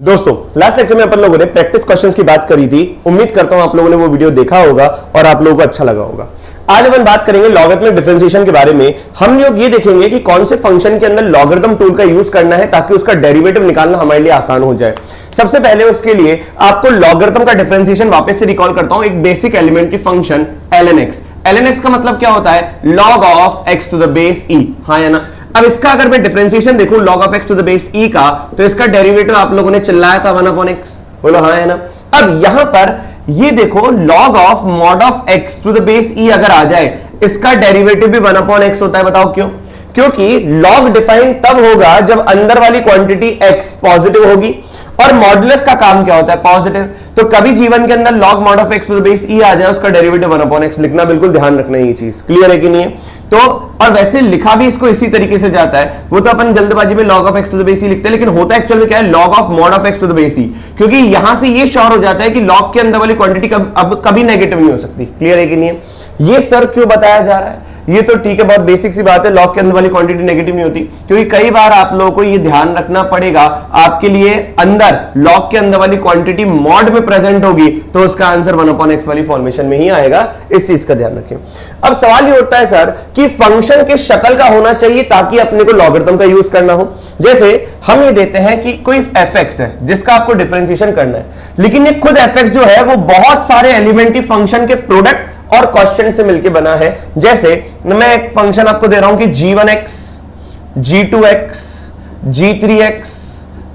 दोस्तों last lecture में अपन लोगों ने प्रैक्टिस क्वेश्चंस की बात करी थी। उम्मीद करता हूं आप लोगों ने वो वीडियो देखा होगा और आप लोगों को अच्छा लगा होगा। आज अपन बात करेंगे लॉगरिथमिक डिफरेंशिएशन के बारे में। हम लोग ये देखेंगे कि कौन से फंक्शन के अंदर लॉगरिथम टूल का यूज करना है ताकि उसका डेरिवेटिव निकालना हमारे लिए आसान हो जाए। सबसे पहले उसके लिए आपको लॉगरिथम का डिफरेंशिएशन वापस से रिकॉल करता हूं। एक basic elementary function ln x। ln x का मतलब क्या होता है? log of x to the base e। हाँ या ना? अब इसका अगर मैं डिफरेंशिएशन देखूं log of x to the base e का, तो इसका डेरिवेटिव आप लोगों ने चिल्लाया था 1 अपॉन x। बोलो हाँ है ना? अब यहां पर ये देखो log of mod of x to the base e अगर आ जाए, इसका डेरिवेटिव भी 1 अपॉन x होता है। बताओ क्यों? क्योंकि log डिफाइन तब होगा जब अंदर वाली क्वांटिटी x पॉजिटिव होगी और मॉडुलस का काम क्या होता है? पॉजिटिव। तो कभी जीवन के अंदर log mod of x to the base e आ जाए, उसका डेरिवेटिव 1 अपॉन x लिखना, बिल्कुल ध्यान रखना ये चीज। क्लियर है कि नहीं है? तो और वैसे लिखा भी इसको इसी तरीके से जाता है। वो तो अपन जल्दबाजी में log of x to the base e लिखते हैं, लेकिन होता एक्चुअल में क्या है? log of mod of x to the base e। क्योंकि यहां से ये श्योर हो जाता है कि log के अंदर वाली क्वांटिटी अब कभी नेगेटिव नहीं हो सकती। क्लियर है कि नहीं है? ये सर क्यों बताया जा रहा है? ये तो ठीक है, बहुत बेसिक सी बात है। लॉग के अंदर वाली क्वांटिटी नेगेटिव नहीं होती, क्योंकि कई बार आप लोगों को ये ध्यान रखना पड़ेगा, आपके लिए अंदर लॉग के अंदर वाली क्वांटिटी मॉड में प्रेजेंट होगी तो उसका आंसर 1 अपॉन x वाली फॉर्मेशन में ही आएगा। इस चीज का ध्यान रखें। अब सवाल ये उठता है सर कि फंक्शन के शक्ल का होना चाहिए ताकि अपने को लॉगरिथम का यूज करना हो। जैसे हम ये देते हैं कि कोई fx है जिसका आपको डिफरेंशिएशन करना है, लेकिन ये खुद fx जो है वो बहुत सारे एलिमेंट्री फंक्शन के प्रोडक्ट और क्वेश्चन से मिलकर बना है। जैसे मैं एक फंक्शन आपको दे रहा हूं कि g1x, g2x, g3x,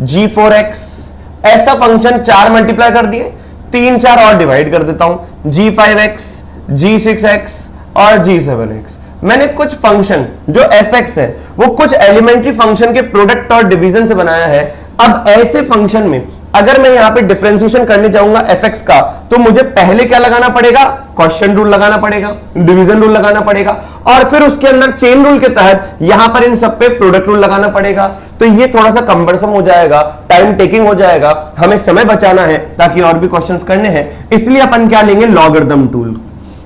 g4x, ऐसा फंक्शन 4 मल्टीप्लाई कर दिए, 3 4 और डिवाइड कर देता हूं, g5x, g6x और g7x। मैंने कुछ फंक्शन जो fx है वो कुछ एलिमेंट्री फंक्शन के प्रोडक्ट और डिवीजन से बनाया है। अब ऐसे फंक्शन में अगर मैं यहां पे डिफरेंशिएशन करने जाऊंगा fx का, तो मुझे पहले क्या लगाना पड़ेगा? क्वोशिएंट रूल लगाना पड़ेगा, डिवीजन रूल लगाना पड़ेगा, और फिर उसके अंदर चेन रूल के तहत यहां पर इन सब पे प्रोडक्ट रूल लगाना पड़ेगा। तो ये थोड़ा सा कंबरसम हो जाएगा, टाइम टेकिंग हो जाएगा, हमें समय बचाना है ताकि और भी क्वेश्चंस करने हैं। इसलिए अपन क्या लेंगे? Logarithm tool.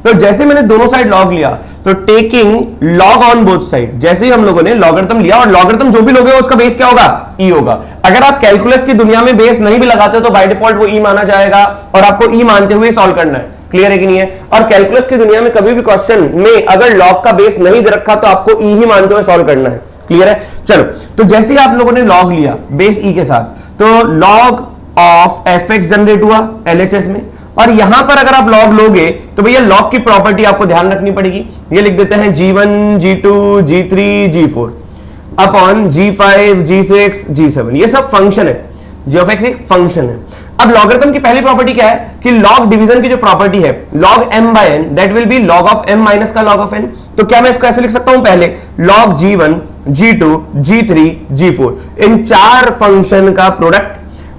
तो जैसे मैंने दोनों साइड लॉग लिया, तो taking log on both side, जैसे ही हम लोगों ने लॉगरिथम लिया, और लॉगरिथम जो भी लोगे उसका बेस क्या होगा? ई होगा। अगर आप कैलकुलस की दुनिया में बेस नहीं भी लगाते तो बाय डिफॉल्ट वो ई माना जाएगा और आपको ई मानते हुए सॉल्व करना है। क्लियर है कि नहीं है? और कैलकुलस की दुनिया में कभी भी क्वेश्चन में अगर लॉग का बेस नहीं दे रखा तो आपको ई ही मानते हुए सॉल्व करना है। क्लियर है? चलो, तो जैसे ही आप लोगों ने लॉग लिया बेस ई के साथ, तो लॉग ऑफ fx जनरेट हुआ LHS में, और यहां पर अगर आप लॉग लोगे तो भैया लॉग की प्रॉपर्टी आपको ध्यान रखनी पड़ेगी। ये लिख देते हैं g1, g2, g3, g4 upon g5, g6, g7। ये सब फंक्शन है, g ऑफ x एक फंक्शन है। अब लॉगरिथम की पहली प्रॉपर्टी क्या है कि लॉग डिवीजन की जो प्रॉपर्टी है log m by n that will B log of m minus का log ऑफ n। तो क्या मैं इसको ऐसे लिख सकता हूं? पहले log g1, g2, g3, g4, इन 4 फंक्शन का प्रोडक्ट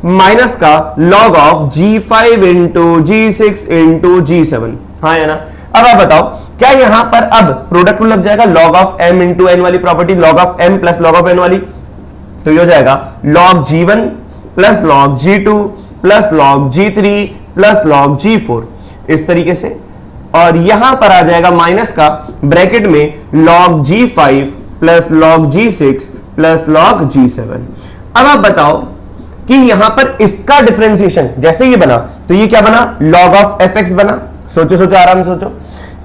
माइनस का log of g5 into g6 into g7। हाँ या ना? अब आप बताओ, क्या यहां पर अब प्रोडक्ट लग जाएगा log of m into n वाली property, log of m plus log of n वाली? तो ये हो जाएगा log g1 plus log g2 plus log g3 plus log g4, इस तरीके से। और यहां पर आ जाएगा माइनस का ब्रैकेट में log g5 plus log g6 plus log g7। अब आप बताओ कि यहां पर इसका डिफरेंशिएशन जैसे ये बना, तो ये क्या बना? log ऑफ fx बना। सोचो सोचो, आराम से सोचो।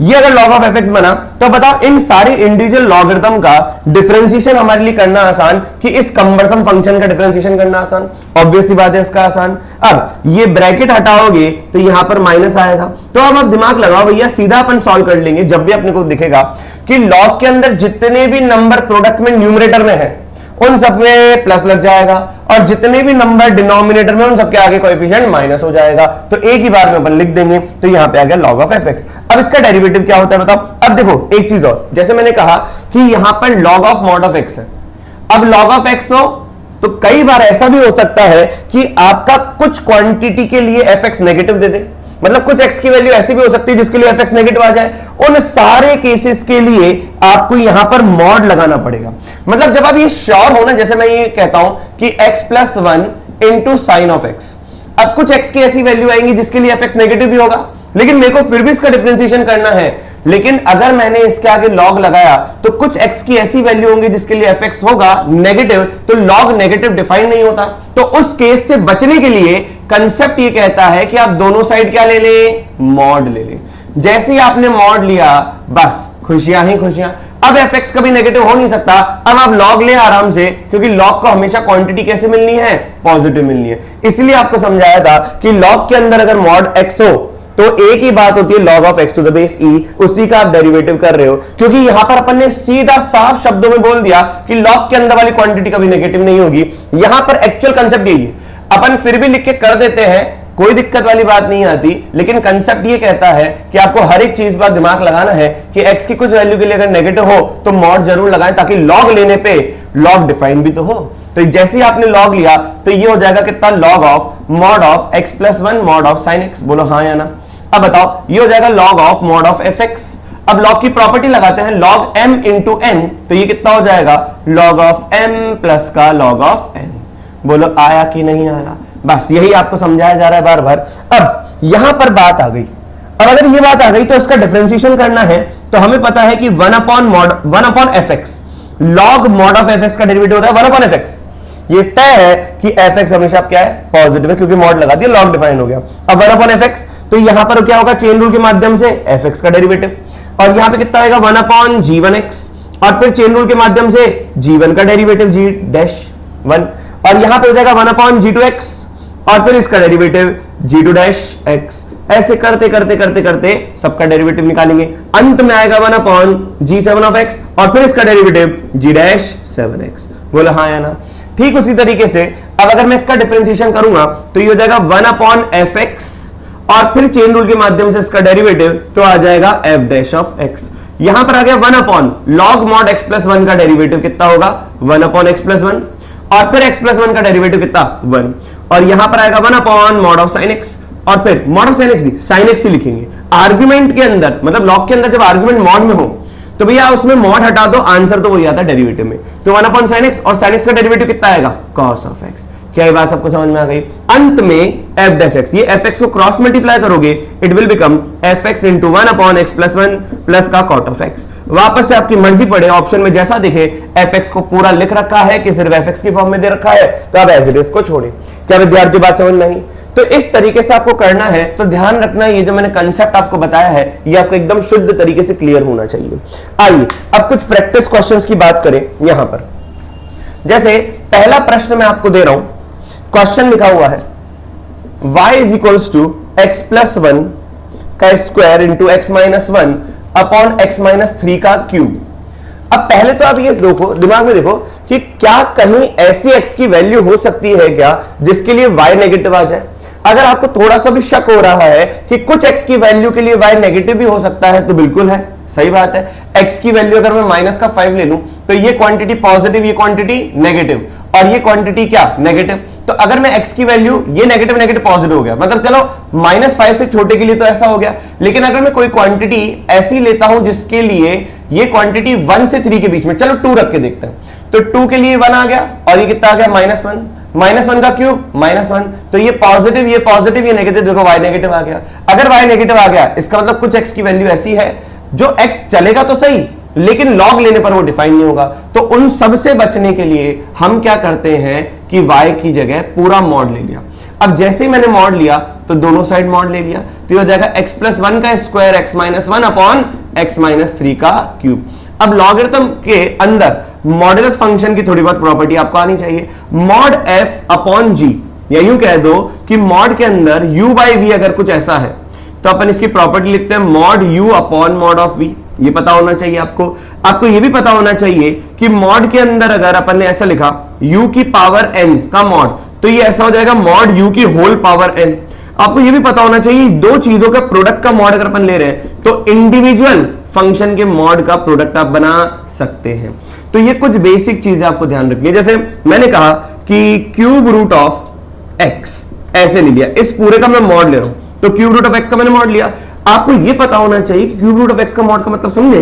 ये अगर log ऑफ fx बना, तो बताओ इन सारे इंडिविजुअल लॉगरिथम का डिफरेंशिएशन हमारे लिए करना आसान कि इस कंबरसम फंक्शन का डिफरेंशिएशन करना आसान। ऑब्वियस सी बात है, इसका आसान। अब ये ब्रैकेट हटाओगे तो यहां पर माइनस आएगा। तो अब आप दिमाग लगाओ भैया, सीधा अपन सॉल्व कर लेंगे जब भी अपने को दिखेगा कि log के अंदर जितने भी नंबर प्रोडक्ट में न्यूमरेटर में है उन सब में प्लस लग जाएगा, और जितने भी नंबर डिनोमिनेटर में उन सबके आगे कोएफिशिएंट माइनस हो जाएगा। तो एक ही बार में अपन लिख देंगे। तो यहां पे आ गया log ऑफ fx। अब इसका डेरिवेटिव क्या होता है बताओ? अब देखो एक चीज और, जैसे मैंने कहा कि यहां पर log of mod of x है। अब log ऑफ x हो तो कई बार ऐसा भी हो सकता है कि आपका कुछ क्वांटिटी के लिए fx नेगेटिव दे दे, मतलब कुछ x की वैल्यू ऐसी भी हो सकती है जिसके लिए fx नेगेटिव आ जाए। उन सारे केसेस के लिए आपको यहां पर मॉड लगाना पड़ेगा। मतलब जब आप ये श्योर हो ना, जैसे मैं ये कहता हूं कि x plus 1 into sine of x, अब कुछ x की ऐसी वैल्यू आएंगी जिसके लिए fx नेगेटिव भी होगा, लेकिन मेरे को फिर भी इसका डिफरेंशिएशन करना है, लेकिन अगर मैंने इसके आगे लॉग लगाया तो कुछ x की ऐसी वैल्यू होंगी जिसके लिए fx होगा नेगेटिव, तो लॉग नेगेटिव डिफाइन नहीं होता। तो उस केस से बचने के लिए कंसेप्ट ये कहता है कि आप दोनों साइड क्या ले लें, मॉड ले लें। जैसे ही आपने मॉड लिया बस खुशियां ही खुशियां। अब fx कभी नेगेटिव हो नहीं सकता, अब आप लॉग ले आराम से, क्योंकि लॉग को हमेशा क्वांटिटी कैसे मिलनी है, पॉजिटिव मिलनी है। इसलिए आपको समझाया था कि लॉग के अंदर अगर मॉड x हो तो एक ही बात होती है log of x to the base e, उसी का आप डेरिवेटिव कर रहे हो। क्योंकि यहां पर अपन ने सीधा साफ शब्दों में बोल दिया कि log के अंदर वाली क्वांटिटी कभी नेगेटिव नहीं होगी। यहां पर एक्चुअल कंसेप्ट यही है, अपन फिर भी लिख के कर देते हैं, कोई दिक्कत वाली बात नहीं आती, लेकिन कंसेप्ट ये कहता है कि आपको हर एक चीज पर दिमाग लगाना है कि x की कुछ वैल्यू के लिए अगर नेगेटिव हो तो मॉड जरूर लगाएं, ताकि log लेने पे log डिफाइन भी तो हो। तो जैसे ही आपने log लिया तो ये हो जाएगा कितना, log of mod of x plus 1 mod of sign x। बोलो हाँ या ना। अब बताओ, ये हो जाएगा log of mod of fx। अब log की प्रॉपर्टी लगाते हैं, log m इंटू n, तो ये कितना हो जाएगा, log ऑफ m प्लस का log ऑफ n। बोलो आया कि नहीं आया। बस यही आपको समझाया जा रहा है बार बार। अब यहां पर बात आ गई, अब अगर ये बात आ गई तो उसका डिफरेंशिएशन करना है, तो हमें पता है कि 1 upon fx, log mod of fx का डेरिवेटिव होता है 1 अपॉन fx। ये तय है कि fx हमेशा क्या है, पॉजिटिव है, क्योंकि मॉड लगा दिया, log डिफाइन हो गया। अब 1 अपॉन fx, तो यहां पर क्या होगा, चेन रूल के माध्यम से fx का डेरिवेटिव, और यहां पे कितना आएगा 1 अपॉन g1x, और फिर चेन रूल के माध्यम से g1 का डेरिवेटिव g डैश 1, और यहां पे हो जाएगा 1 अपॉन g2x, और फिर इसका डेरिवेटिव g2 डैश x। ऐसे करते करते करते करते सबका डेरिवेटिव निकालेंगे, अंत में आएगा 1 अपॉन g7 ऑफ x, और फिर इसका डेरिवेटिव g डैश 7x। बोला हाँ या ना। ठीक उसी तरीके से अब अगर मैं इसका डिफरेंशिएशन करूंगा तो ये हो जाएगा 1 अपॉन fx, और फिर चेन रूल के माध्यम से इसका डेरिवेटिव तो आ जाएगा f डैश ऑफ x। यहां पर आ गया 1 upon log mod x plus 1 का डेरिवेटिव कितना होगा, 1 अपॉन x प्लस 1, और फिर x प्लस 1 का डेरिवेटिव कितना 1, और यहां पर आएगा 1 upon mod of sign x, और फिर मॉड ऑफ साइन x नहीं साइन x ही लिखेंगे। आर्गुमेंट के अंदर, मतलब लॉग के अंदर जब आर्गुमेंट मॉड में हो तो भैया उसमें मॉड हटा दो, आंसर तो वही आता है डेरिवेटिव में। तो 1 अपॉन साइन x, और साइन x का डेरिवेटिव कितना आएगा, cos ऑफ x। क्या ये बात सबको समझ में आ गई। अंत में f डैश x, ये fx को क्रॉस मल्टीप्लाई करोगे, it will become fx into 1 upon x plus 1 plus का cot ऑफ x। वापस से आपकी मर्जी पड़े, ऑप्शन में जैसा दिखे, fx को पूरा लिख रखा है कि सिर्फ fx की फॉर्म में दे रखा है, तो आप एज इट इज को छोड़े। क्या विद्यार्थी बात समझ में आई। तो इस तरीके से आपको करना है, तो ध्यान रखना ये जो मैंने कंसेप्ट आपको बताया है ये आपको एकदम शुद्ध तरीके से क्लियर होना चाहिए। आइए अब कुछ प्रैक्टिस क्वेश्चंस की बात करें। यहां पर जैसे पहला प्रश्न मैं आपको दे रहा हूं, क्वेश्चन लिखा हुआ है y is equals to x plus 1 का square into x minus 1 upon x minus 3 का क्यूब। अब पहले तो आप ये देखो, दिमाग में देखो कि क्या कहीं ऐसी x की वैल्यू हो सकती है क्या जिसके लिए y नेगेटिव आ जाए। अगर आपको थोड़ा सा भी शक हो रहा है कि कुछ x की वैल्यू के लिए y नेगेटिव भी हो सकता है, तो बिल्कुल है, सही बात है। x की वैल्यू अगर मैं माइनस का 5 ले लूं तो ये क्वांटिटी पॉजिटिव, ये क्वांटिटी नेगेटिव, और ये क्वांटिटी क्या, नेगेटिव। तो अगर मैं x की वैल्यू, ये नेगेटिव नेगेटिव पॉजिटिव हो गया, मतलब चलो -5 से छोटे के लिए तो ऐसा हो गया। लेकिन अगर मैं कोई क्वांटिटी ऐसी लेता हूं जिसके लिए ये क्वांटिटी 1 से 3 के बीच में, चलो 2 रख के देखते हैं, तो 2 के लिए 1 आ गया, और ये कितना आ गया -1, -1 का क्यूब -1, तो ये पॉजिटिव, ये नेगेटिव, देखो y नेगेटिव आ गया। अगर y नेगेटिव आ गया इसका मतलब कुछ x की वैल्यू ऐसी है जो x चलेगा तो सही, लेकिन लॉग लेने पर वो डिफाइन नहीं होगा। तो उन सब से बचने के लिए हम क्या करते हैं कि y की जगह पूरा मॉड ले लिया। अब जैसे ही मैंने मॉड लिया तो दोनों साइड मॉड ले लिया, तो ये हो जाएगा x प्लस 1 का square x minus 1 upon x minus 3 का क्यूब। अब लॉगरिथम के अंदर मॉडुलस फंक्शन की थोड़ी बहुत प्रॉपर्टी आपको आनी चाहिए। मॉड f अपॉन g, या यूं कह दो कि मॉड के अंदर u बाई v अगर कुछ ऐसा है तो अपन इसकी प्रॉपर्टी लिखते हैं mod u upon mod of v। ये पता होना चाहिए आपको ये भी पता होना चाहिए कि मॉड के अंदर अगर अपन ने ऐसा लिखा u की पावर n का मॉड, तो ये ऐसा हो जाएगा मॉड u की होल पावर n। आपको ये भी पता होना चाहिए दो चीजों का प्रोडक्ट का मॉड अगर अपन ले रहे हैं तो इंडिविजुअल फंक्शन के मॉड का प्रोडक्ट आप बना सकते हैं। तो ये कुछ बेसिक चीजें आपको ध्यान रखनी है। जैसे मैंने कहा कि क्यूब रूट ऑफ एक्स ऐसे ले लिया, इस पूरे का मैं मॉड ले रहा हूं, तो क्यूब रूट ऑफ एक्स का मैंने मॉड लिया। आपको ये पता होना चाहिए कि क्यूब रूट ऑफ एक्स का मॉड का मतलब समझे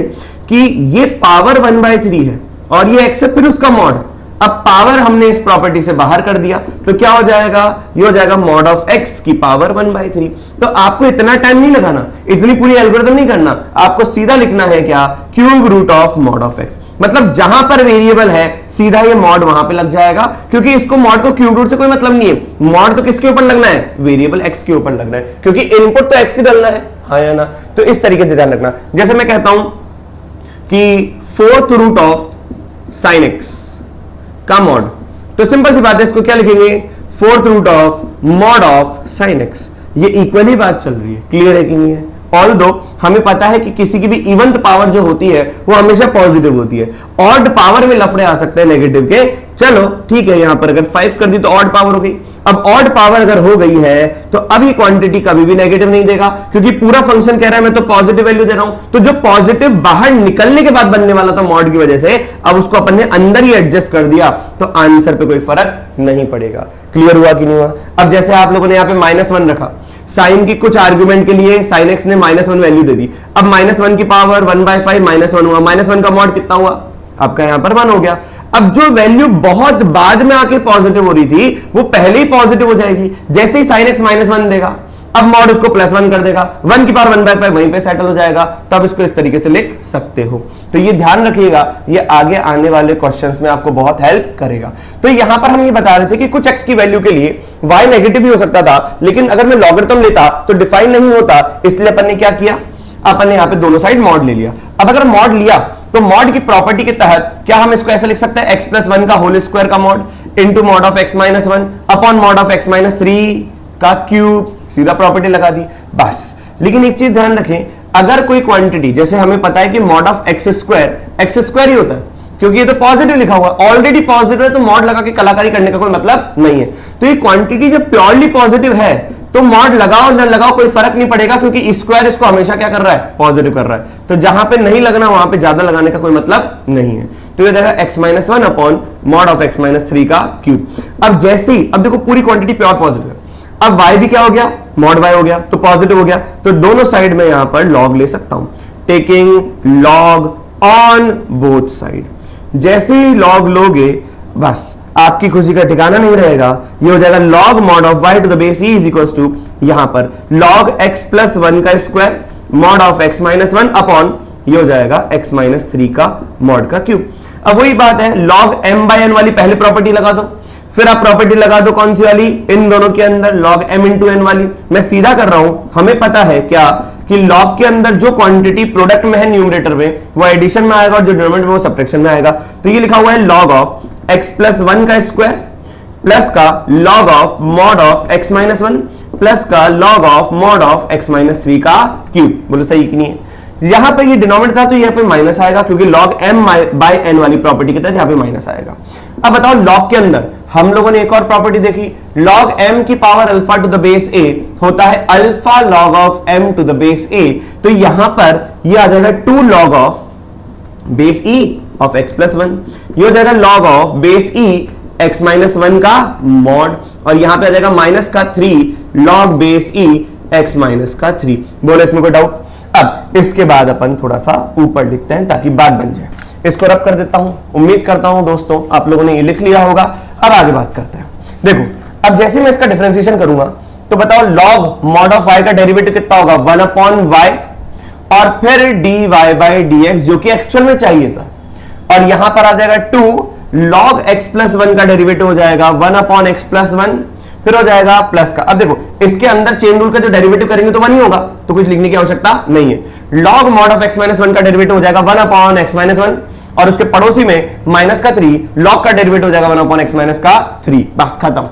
कि ये पावर 1/3 है और ये एक्स है फिर उसका मॉड। अब पावर हमने इस प्रॉपर्टी से बाहर कर दिया तो क्या हो जाएगा, ये हो जाएगा मॉड ऑफ एक्स की पावर 1/3। तो आपको इतना टाइम नहीं लगाना, इतनी पूरी एल्गोरिथम नहीं करना, आपको सीधा लिखना है क्या, cube root of mod of x. मतलब जहां पर वेरिएबल है सीधा ये मॉड वहां पे लग जाएगा, क्योंकि इसको मॉड को क्यूब रूट से कोई मतलब नहीं है। मॉड तो किसके ऊपर लगना है, वेरिएबल एक्स के ऊपर लगना है, क्योंकि इनपुट तो एक्स ही डालना है, हाँ या ना। तो इस तरीके से ध्यान रखना। जैसे मैं कहता हूं कि fourth root of sine x का मॉड, तो सिंपल सी बात है, इसको क्या लिखेंगे, fourth root of mod of sine x. ये इक्वली बात चल रही है, क्लियर है कि नहीं है। ऑल दो हमें पता है कि किसी की भी इवेंट पावर जो होती है वो हमेशा पॉजिटिव होती है, ऑड पावर में लफड़े आ सकते हैं नेगेटिव के। चलो ठीक है, यहां पर अगर 5 कर दी तो ऑड पावर हो गई। अब ऑड पावर अगर हो गई है तो अब ये क्वांटिटी कभी भी नेगेटिव नहीं देगा, क्योंकि पूरा फंक्शन कह रहा है मैं तो पॉजिटिव वैल्यू दे रहा हूं। तो जो पॉजिटिव बाहर निकलने के बाद बनने वाला था मॉड की वजह से, अब उसको अपन ने अंदर ही एडजस्ट कर दिया, तो आंसर पे कोई फर्क नहीं पड़ेगा। क्लियर हुआ कि नहीं हुआ। अब जैसे आप लोगों ने यहां पे -1 रखा, साइन की कुछ आर्गुमेंट के लिए साइन एक्स ने -1 वैल्यू दे दी। अब -1 की पावर 1/5 -1 हुआ, -1 का मॉड कितना हुआ, आपका यहां पर 1 हो गया। अब जो वैल्यू बहुत बाद में आके पॉजिटिव हो रही थी वो पहले ही पॉजिटिव हो जाएगी, जैसे ही साइन एक्स -1 देगा, अब मॉड उसको +1 कर देगा, 1 की पावर 1/5 वहीं पे सेटल हो जाएगा। तब इसको इस तरीके से लिख सकते हो। तो ये ध्यान रखिएगा, ये आगे आने वाले क्वेश्चंस में आपको बहुत हेल्प करेगा। तो यहां पर हम ये बता रहे थे कि कुछ x की वैल्यू के लिए y नेगेटिव भी हो सकता था, लेकिन अगर मैं लॉगरिथम लेता तो डिफाइन नहीं होता, इसलिए अपन ने क्या किया, अपन ने यहां पे दोनों साइड मॉड ले लिया। अब अगर मॉड लिया तो मॉड की प्रॉपर्टी के तहत क्या हम इसको ऐसे लिख सकते हैं, x+1 का होल स्क्वायर का mod into mod of x-1 upon mod of x-3 का क्यूब, सीधा प्रॉपर्टी लगा दी बस। लेकिन एक चीज ध्यान रखें, अगर कोई क्वांटिटी, जैसे हमें पता है कि मॉड ऑफ एक्स स्क्वायर ही होता है, क्योंकि ये तो पॉजिटिव लिखा हुआ है, ऑलरेडी पॉजिटिव है, तो मॉड लगा के कलाकारी करने का कोई मतलब नहीं है। तो ये क्वांटिटी जब प्योरली पॉजिटिव है तो मॉड लगाओ न लगाओ कोई फर्क नहीं पड़ेगा, क्योंकि स्क्वायर इसको हमेशा क्या कर रहा है, पॉजिटिव कर रहा है। तो जहां पे नहीं लगना वहां पे ज्यादा लगाने का कोई मतलब नहीं है। तो ये देखा x-1 upon mod of x-3 का क्यूब। अब जैसे ही, अब देखो पूरी क्वांटिटी प्योर पॉजिटिव है, अब y भी क्या हो गया, मॉड y हो गया, तो पॉजिटिव हो गया। तो दोनों साइड में यहां पर लॉग ले सकता हूं, taking log on both side. जैसे ही लॉग लोगे बस आपकी खुशी का ठिकाना नहीं रहेगा, ये हो जाएगा log mod of y to the base e is equals to यहां पर log x+1 का square mod of x-1 upon ये हो जाएगा x-3 का मॉड का क्यूब। अब वही बात है, log m/n वाली पहले प्रॉपर्टी लगा दो, फिर आप प्रॉपर्टी लगा दो कौन सी वाली, इन दोनों के अंदर log m into n वाली। मैं सीधा कर रहा हूं, हमें पता है क्या कि log के अंदर जो क्वांटिटी प्रोडक्ट में है न्यूमरेटर में वो एडिशन में आएगा और जो डिनोमिनेटर में वो सब्ट्रैक्शन में आएगा। तो ये लिखा हुआ है log ऑफ x+1 का स्क्वायर प्लस का log of mod of x-1 plus का log of mod of x-3 का क्यूब। बोलो सही कि नहीं है। यहां पर ये डिनोमिनेटर था तो यहां पे माइनस आएगा, क्योंकि log m/n वाली प्रॉपर्टी के तहत यहां पे माइनस आएगा। अब बताओ log के अंदर हम लोगों ने एक और प्रॉपर्टी देखी, log m की power alpha to the base a होता है alpha log of m to the base a। तो यहां पर ये आ जाएगा 2 log of base e of x+1, ये हो जाएगा log of base e x-1 का मॉड, और यहां पे आ जाएगा -3 log बेस e x-3। बोलो इसमें कोई डाउट। अब इसके बाद अपन थोड़ा सा ऊपर लिखते हैं ताकि बात बन जाए। इसको रब कर देता हूं, उम्मीद करता हूं दोस्तों आप लोगों ने ये लिख लिया होगा। अब आगे बात करते हैं। देखो अब जैसे मैं इसका डिफरेंशिएशन करूंगा तो बताओ log मॉड ऑफ y का डेरिवेटिव कितना होगा, 1/y और फिर dy/dx जो कि एक्चुअल में चाहिए था, और यहां पर आ जाएगा 2 log x+1 का डेरिवेटिव हो जाएगा 1/x+1, फिर हो जाएगा प्लस का। अब देखो इसके अंदर चेन रूल का जो डेरिवेटिव करेंगे तो 1 ही होगा, तो कुछ लिखने की आवश्यकता नहीं है। log मॉड ऑफ x-1 का डेरिवेटिव हो जाएगा 1/x-1, और उसके पड़ोसी में -3 log का डेरिवेटिव हो जाएगा 1/x-3। बस खत्म।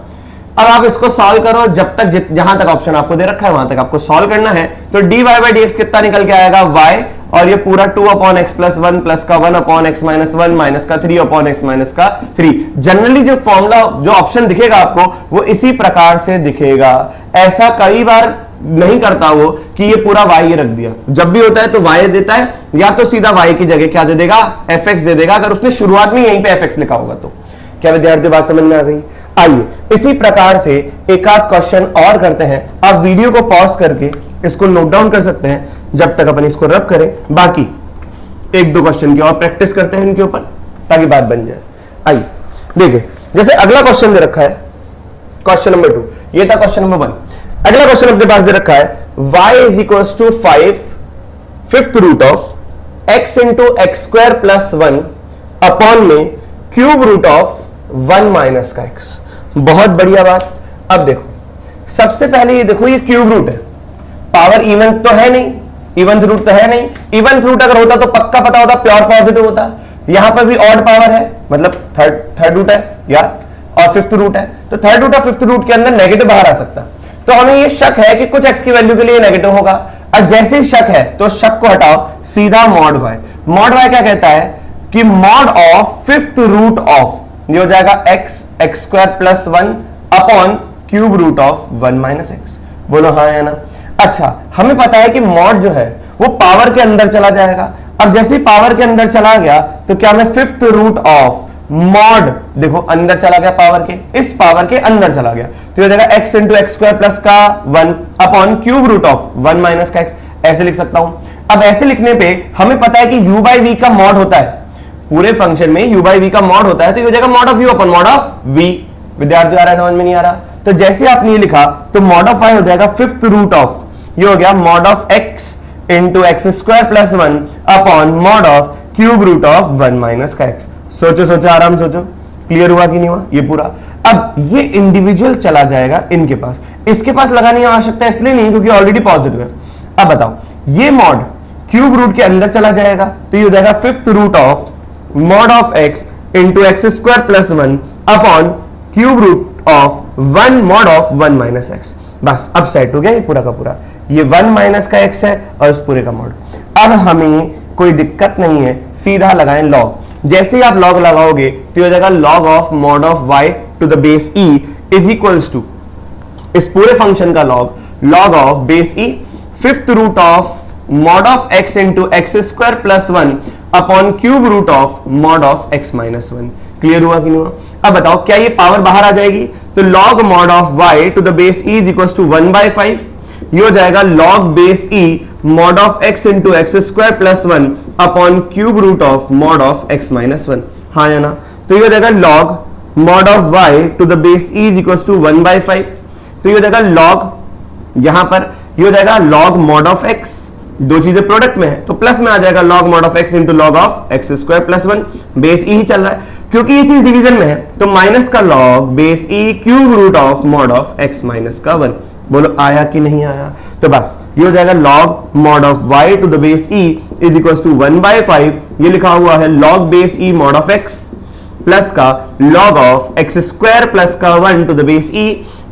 अब आप इसको सॉल्व करो, जब तक जहां तक ऑप्शन आपको दे रखा है वहां तक आपको सॉल्व करना है। तो dy/dx कितना निकल के आएगा, y, और ये पूरा 2/x+1 प्लस का 1/x-1 माइनस का 3/x-3। जनरली जो फॉर्मूला जो ऑप्शन दिखेगा आपको वो इसी प्रकार से दिखेगा। ऐसा कई बार नहीं करता वो कि ये पूरा y रख दिया, जब भी होता है तो y देता है, या तो सीधा y की जगह क्या दे देगा, fx दे देगा, अगर उसने शुरुआत में यहीं पे fx लिखा होगा तो। क्या विद्यार्थी बात समझ में आ गई। आइए इसी प्रकार से एक आध क्वेश्चन और करते हैं। आप वीडियो को पॉज करके इसको नोट डाउन कर सकते हैं जब तक अपन इसको रब करें। बाकी 1-2 क्वेश्चन की और प्रैक्टिस करते हैं इनके ऊपर ताकि बात बन जाए। आइए देखिए जैसे अगला क्वेश्चन दे रखा है, क्वेश्चन नंबर 2, ये था क्वेश्चन नंबर 1। अगला क्वेश्चन अपने पास दे रखा है y is equal to 5 fifth root of x into x square plus 1 upon में क्यूब रूट ऑफ 1 माइनस का x। बहुत बढ़िया बात। अब देखो सबसे पहले ये देखो, ये क्यूब रूट है, पावर इवन तो है नहीं, इवन रूट तो है नहीं। इवन रूट अगर होता तो पक्का पता होता, प्योर पॉजिटिव होता। यहां पर भी ऑड पावर है, मतलब थर्ड रूट है यार, और फिफ्थ रूट है, तो थर्ड रूट और फिफ्थ रूट के अंदर नेगेटिव बाहर आ सकता। तो हमें ये शक है कि कुछ x की वैल्यू के लिए नेगेटिव होगा। अब जैसे ही शक है तो शक को हटाओ, सीधा मॉड y। मॉड y क्या कहता है कि mod of fifth root of, ये हो जाएगा x square plus 1 upon cube root of 1 minus x. बोलो हाँ या ना। अच्छा, हमें पता है कि मॉड जो है वो पावर के अंदर चला जाएगा। अब जैसे ही पावर के अंदर चला गया तो क्या मैं फिफ्थ रूट ऑफ मॉड, देखो अंदर चला गया पावर के, इस पावर के अंदर चला गया, तो ये हो जाएगा x into x square plus का 1 upon cube root of 1 minus का x। ऐसे लिख सकता हूं। अब ऐसे लिखने पे हमें पता है कि u बाई वी का मॉड होता है, पूरे फंक्शन में u बाई वी का मॉड होता है, तो ये हो जाएगा mod of u upon mod of v। विद्यार्थी आ रहा है, समझ में नहीं आ रहा? तो जैसे आपने ये लिखा तो मॉड ऑफ y हो जाएगा फिफ्थ रूट ऑफ, ये हो गया mod of x into x square plus 1 upon mod of cube root of 1 minus का x। सोचो सोचो, आराम सोचो, क्लियर हुआ कि नहीं हुआ ये पूरा। अब ये इंडिविजुअल चला जाएगा इनके पास, इसके पास लगाने की आवश्यकता इसलिए नहीं क्योंकि ऑलरेडी पॉजिटिव है। अब बताओ, ये मॉड क्यूब रूट के अंदर चला जाएगा तो ये हो जाएगा fifth root of mod of x into x square plus 1 upon cube root of 1 mod of 1 minus x. बस अब सेट हो गया ये पूरा का पूरा, ये 1 माइनस का x है और इस पूरे का मॉड। अब हमें कोई दिक्कत नहीं है, सीधा लगाएं लॉग। जैसे ही आप लॉग लगाओगे तो हो जाएगा log of mod of y to the base e is equals to इस पूरे फंक्शन का log of base e fifth root of mod of x into x square plus 1 upon cube root of mod of x minus 1। Clear हुआ कि नहीं हुआ? अब बताओ क्या ये पावर बाहर आ जाएगी? तो log mod of y to the base e is equals to 1/5, ये हो जाएगा log base e mod of x into x square plus 1 upon cube root of mod of x minus 1। हाँ या ना? तो ये हो जाएगा log mod of y to the base e is equals to 1/5, तो ये हो जाएगा लॉग, यहां पर ये हो जाएगा लॉग मॉड ऑफ x, दो चीजें प्रोडक्ट में है तो प्लस में आ जाएगा log mod of x into log of X square plus 1। Base e ही चल रहा है क्योंकि ये चीज डिवीजन में है, तो माइनस का log base e cube root of mod of x minus का 1। बोलो आया कि नहीं आया? तो बस ये हो जाएगा log mod of y to the base e is equals to 1/5, ये लिखा हुआ है log base e mod of x plus का log of X square plus का 1 to the base e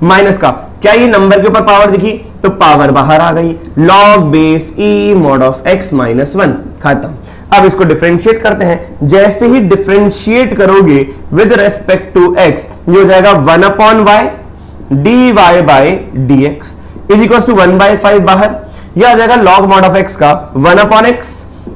minus का, क्या ये नंबर के ऊपर पावर दिखी तो पावर बाहर आ गई, log base e mod of x minus 1। खत्म। अब इसको डिफरेंशिएट करते हैं। जैसे ही डिफरेंशिएट करोगे विद रेस्पेक्ट टू x, ये हो जाएगा 1 upon y dy by dx is equal to 1/5 बाहर, यह आ जाएगा लॉग मॉड ऑफ x का 1 अपॉन x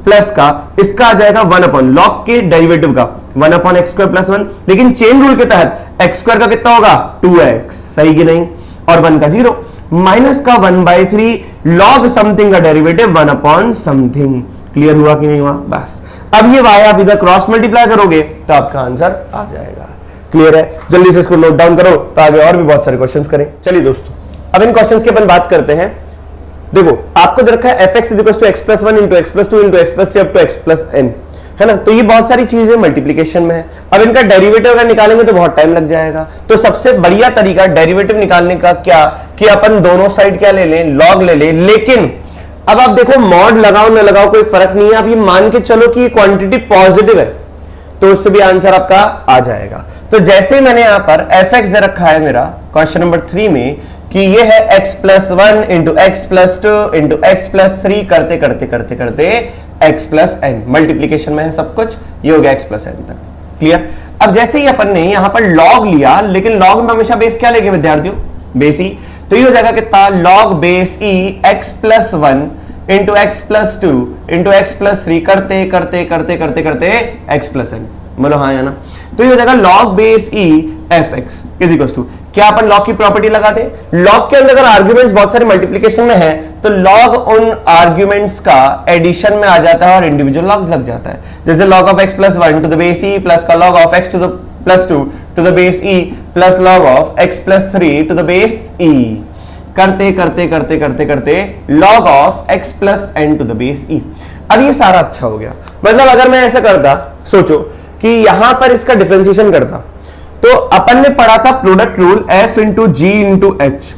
प्लस का, इसका आ जाएगा 1 अपॉन लॉग के डेरिवेटिव का 1 अपॉन एक्स स्क्वायर प्लस 1, लेकिन चेन रूल के तहत एक्स स्क्वायर का कितना होगा 2x, सही कि नहीं, और 1 का 0, माइनस का 1/3 लॉग समथिंग का डेरिवेटिव 1 अपॉन समथिंग। क्लियर हुआ कि नहीं हुआ? बस अब ये y आप इधर क्रॉस मल्टीप्लाई करोगे तो आपका आंसर आ जाएगा। क्लियर है? जल्दी से इसको नोट डाउन करो तो आगे और भी बहुत सारे क्वेश्चंस करें। चलिए दोस्तों, अब इन क्वेश्चंस की अपन बात करते हैं। देखो आपको दे रखा है fx is equal to x plus 1 into x plus 2 into x plus 3 up to x plus n, है ना? तो ये बहुत सारी चीजें मल्टीप्लीकेशन में है। अब इनका डेरिवेटिव अगर निकालेंगे तो बहुत टाइम लग जाएगा, तो सबसे बढ़िया तरीका डेरिवेटिव निकालने का क्या कि अपन दोनों साइड क्या ले लें, लॉग ले लें। लेकिन अब आप देखो मॉड लगाओ ना लगाओ कोई फर्क नहीं है, आप ये मान के चलो कि क्वांटिटी पॉजिटिव है तो उससे भी आंसर आपका आ जाएगा। तो जैसे मैंने यहां पर fx दे रखा है मेरा क्वेश्चन नंबर 3 में कि ये है x plus 1 into x plus 2 into x plus 3 करते करते करते करते x प्लस n, मल्टीप्लीकेशन में है सब कुछ, ये हो गया x प्लस n तक। क्लियर? अब जैसे ही अपन ने यहां पर लॉग लिया, लेकिन लॉग में हमेशा बेस क्या लेंगे विद्यार्थियों? बेस e, तो ये हो जाएगा कितना log base e x plus 1 into x plus 2 into x plus 3 करते करते करते करते करते x प्लस n। बोलो हाँ या ना? तो ये हो जाएगा log base e fx is equal to, क्या अपन लॉग की प्रॉपर्टी लगाते हैं? लॉग के अंदर अगर आर्ग्यूमेंट्स बहुत सारे मल्टीप्लिकेशन में है तो लॉग उन आर्ग्यूमेंट्स का एडिशन में आ जाता है और इंडिविजुअल लॉग लग जाता है। जैसे log of x plus 1 to the base e plus का log of x to the plus 2 to the base E plus log of x plus 3 to the base E, करते करते करते करते करते log of x plus n to the base E. अब ये सारा अच्छा हो गया। मतलब अगर मैं ऐसा करता, सोचो कि यहां पर इसका डिफरेंशिएशन करता, तो अपन ने पढ़ा था प्रोडक्ट रूल f इंटू जी इंटू एच।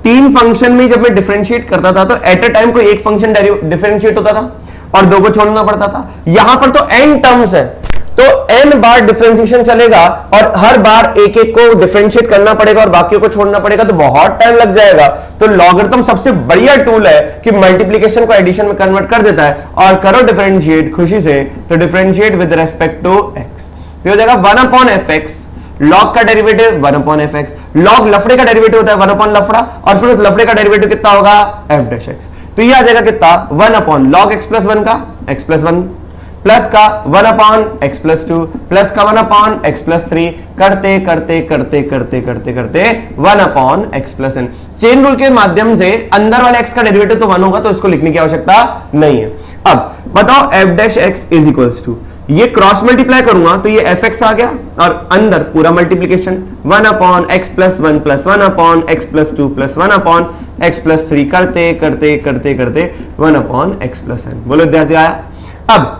तीन फंक्शन में जब मैं डिफरेंशिएट करता था तो एट अ टाइम को एक फंक्शन डिफरेंशिएट होता था और दो को छोड़ना पड़ता था। यहां पर तो n टर्म्स है, तो n बार डिफरेंशिएशन चलेगा और हर बार एक एक को डिफरेंशिएट करना पड़ेगा और बाकियों को छोड़ना पड़ेगा, तो बहुत टाइम लग जाएगा। तो लॉगरिथम सबसे बढ़िया टूल है कि मल्टीप्लिकेशन को एडिशन में कन्वर्ट कर देता है। और करो डिफरेंशिएट खुशी से, तो differentiate with respect to x, तो हो जाएगा 1/fx, लॉग का डेरिवेटिव 1/fx, लॉग लफड़े का डेरिवेटिव होता है 1 लफड़ा, और फिर उस लफड़े का डेरिवेटिव कितना होगा f'। तो ये आ जाएगा कितना 1/log x प्लस 1 का x प्लस 1 प्लस का 1/x प्लस 2 प्लस का 1/x प्लस 3, करते करते करते करते करते करते 1/x plus n। Chain rule के माध्यम से अंदर वाले x का डेरिवेटिव तो 1 होगा, तो इसको लिखने की आवश्यकता नहीं है। अब बताओ f'(x) इज इक्वल्स टू, ये क्रॉस मल्टीप्लाई करूंगा तो ये fx आ गया और अंदर पूरा multiplication 1/x plus 1 plus 1/x plus 2 plus 1/x plus 3, करते करते करते करते 1/x प्लस n। बोलो विद्यार्थी आया? अब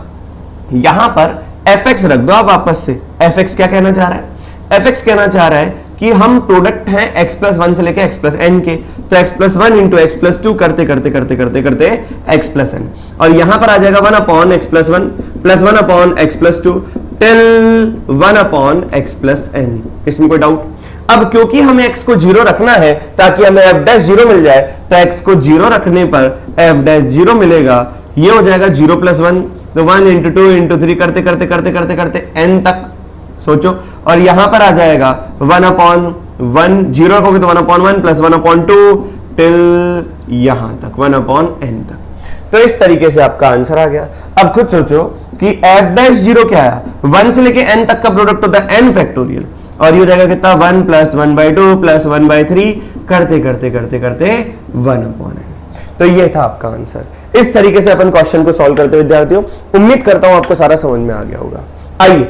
यहां पर fx रख दो आप वापस से। fx क्या कहना चाह रहा है? fx कहना चाह रहा है कि हम प्रोडक्ट हैं x प्लस 1 से लेके x प्लस n के, तो x plus 1 into x plus 2 करते करते करते करते करते x प्लस n, और यहां पर आ जाएगा 1/x plus 1 plus 1/x plus 2 till 1/x plus n। इसमें कोई डाउट? अब क्योंकि हमें x को 0 रखना है ताकि हमें f'0 मिल जाए, तो x को 0 रखने पर f'0 मिलेगा। ये हो जाएगा 0 प्लस 1, तो 1 इंटू 2 इंटू 3 करते करते करते करते करते n तक, सोचो। और यहां पर आ जाएगा 1/1, 0 रखोगे तो 1/1 प्लस 1/2 टिल यहां तक 1/n तक। तो इस तरीके से आपका आंसर आ गया। अब खुद सोचो कि f'0 क्या आया, 1 से लेके n तक का प्रोडक्ट होता है n फैक्टोरियल, और ये हो जाएगा कितना 1 प्लस 1/2 प्लस 1/3 करते करते करते करते 1/n। तो ये था आपका आंसर। इस तरीके से अपन क्वेश्चन को सॉल्व करते हैं विद्यार्थियों। उम्मीद करता हूं आपको सारा समझ में आ गया होगा। आइए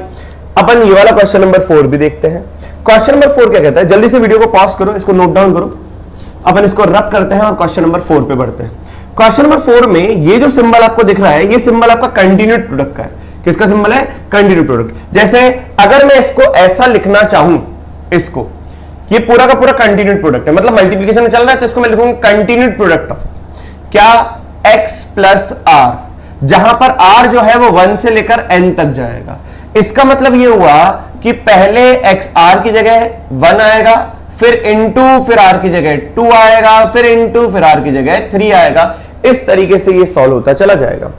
अपन ये वाला क्वेश्चन नंबर 4 भी देखते हैं। क्वेश्चन नंबर 4 क्या कहता है? जल्दी से वीडियो को पॉज करो, इसको नोट डाउन करो। अपन इसको रब करते हैं और क्वेश्चन नंबर 4 पे बढ़ते हैं। क्वेश्चन नंबर 4 में ये जो सिंबल आपको दिख रहा है, ये सिंबल आपका कंटिन्यूड प्रोडक्ट का है। किसका सिंबल है? Continued product. जैसे अगर मैं इसको ऐसा लिखना चाहूं, इसको, ये पूरा का पूरा कंटिन्यूड प्रोडक्ट है, मतलब मल्टीप्लिकेशन में चल रहा है, तो इसको मैं लिखूंगा कंटिन्यूड प्रोडक्ट ऑफ क्या x प्लस r, जहां पर r जो है वो 1 से लेकर n तक जाएगा। इसका मतलब ये हुआ कि पहले x r की जगह 1 आएगा, फिर इंटू, फिर r की जगह 2 आएगा, फिर इंटू, फिर r की जगह 3 आएगा। इस तरीके से ये सॉल्व होता चला जाएगा।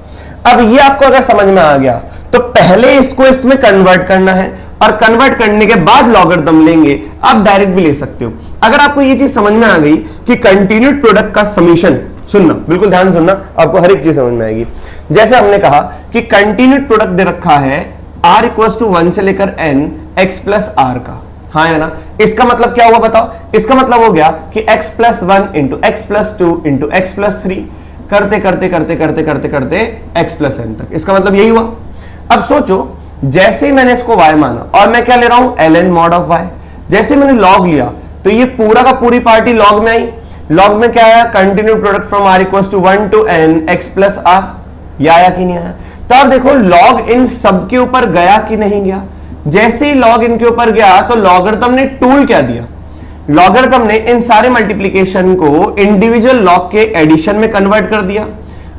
अब ये आपको अगर समझ में आ गया तो पहले इसको इसमें कन्वर्ट करना है, और कन्वर्ट करने के बाद लॉगरिथम लेंगे। आप डायरेक्ट भी ले सकते हो। अगर आपको ये चीज समझ में आ गई कि कंटिन्यूड प्रोडक्ट का समीशन, सुनना, बिल्कुल ध्यान सुनना, आपको हर एक चीज समझ में आएगी। जैसे हमने कहा कि कंटिन्यूड प्रोडक्ट दे रखा है r इक्वल्स टू 1 से लेकर n x प्लस r का, हाँ है ना? इसका मतलब क्या हुआ बताओ? इसका मतलब हो गया कि x plus 1 into x plus 2 into x plus 3 करते करते करते करते करते करते x प्लस n तक। इसका मतलब यही हुआ। अब सोचो, जैसे ही मैंने इसको y माना और मैं क्या ले रहा हूं ln mod ऑफ y, जैसे मैंने log लिया तो ये पूरा का पूरी पार्टी log में आई। log में क्या आया? Continued product from r equals to 1 to n x plus r। यह आया कि नहीं आया? तो अब देखो log इन सब के ऊपर गया कि नहीं गया। जैसे ही log इनके ऊपर गया तो लॉगरिथम ने टूल क्या दिया? लॉगरिथम ने इन सारे मल्टीप्लिकेशन को इंडिविजुअल log के एडिशन में कन्वर्ट कर दिया।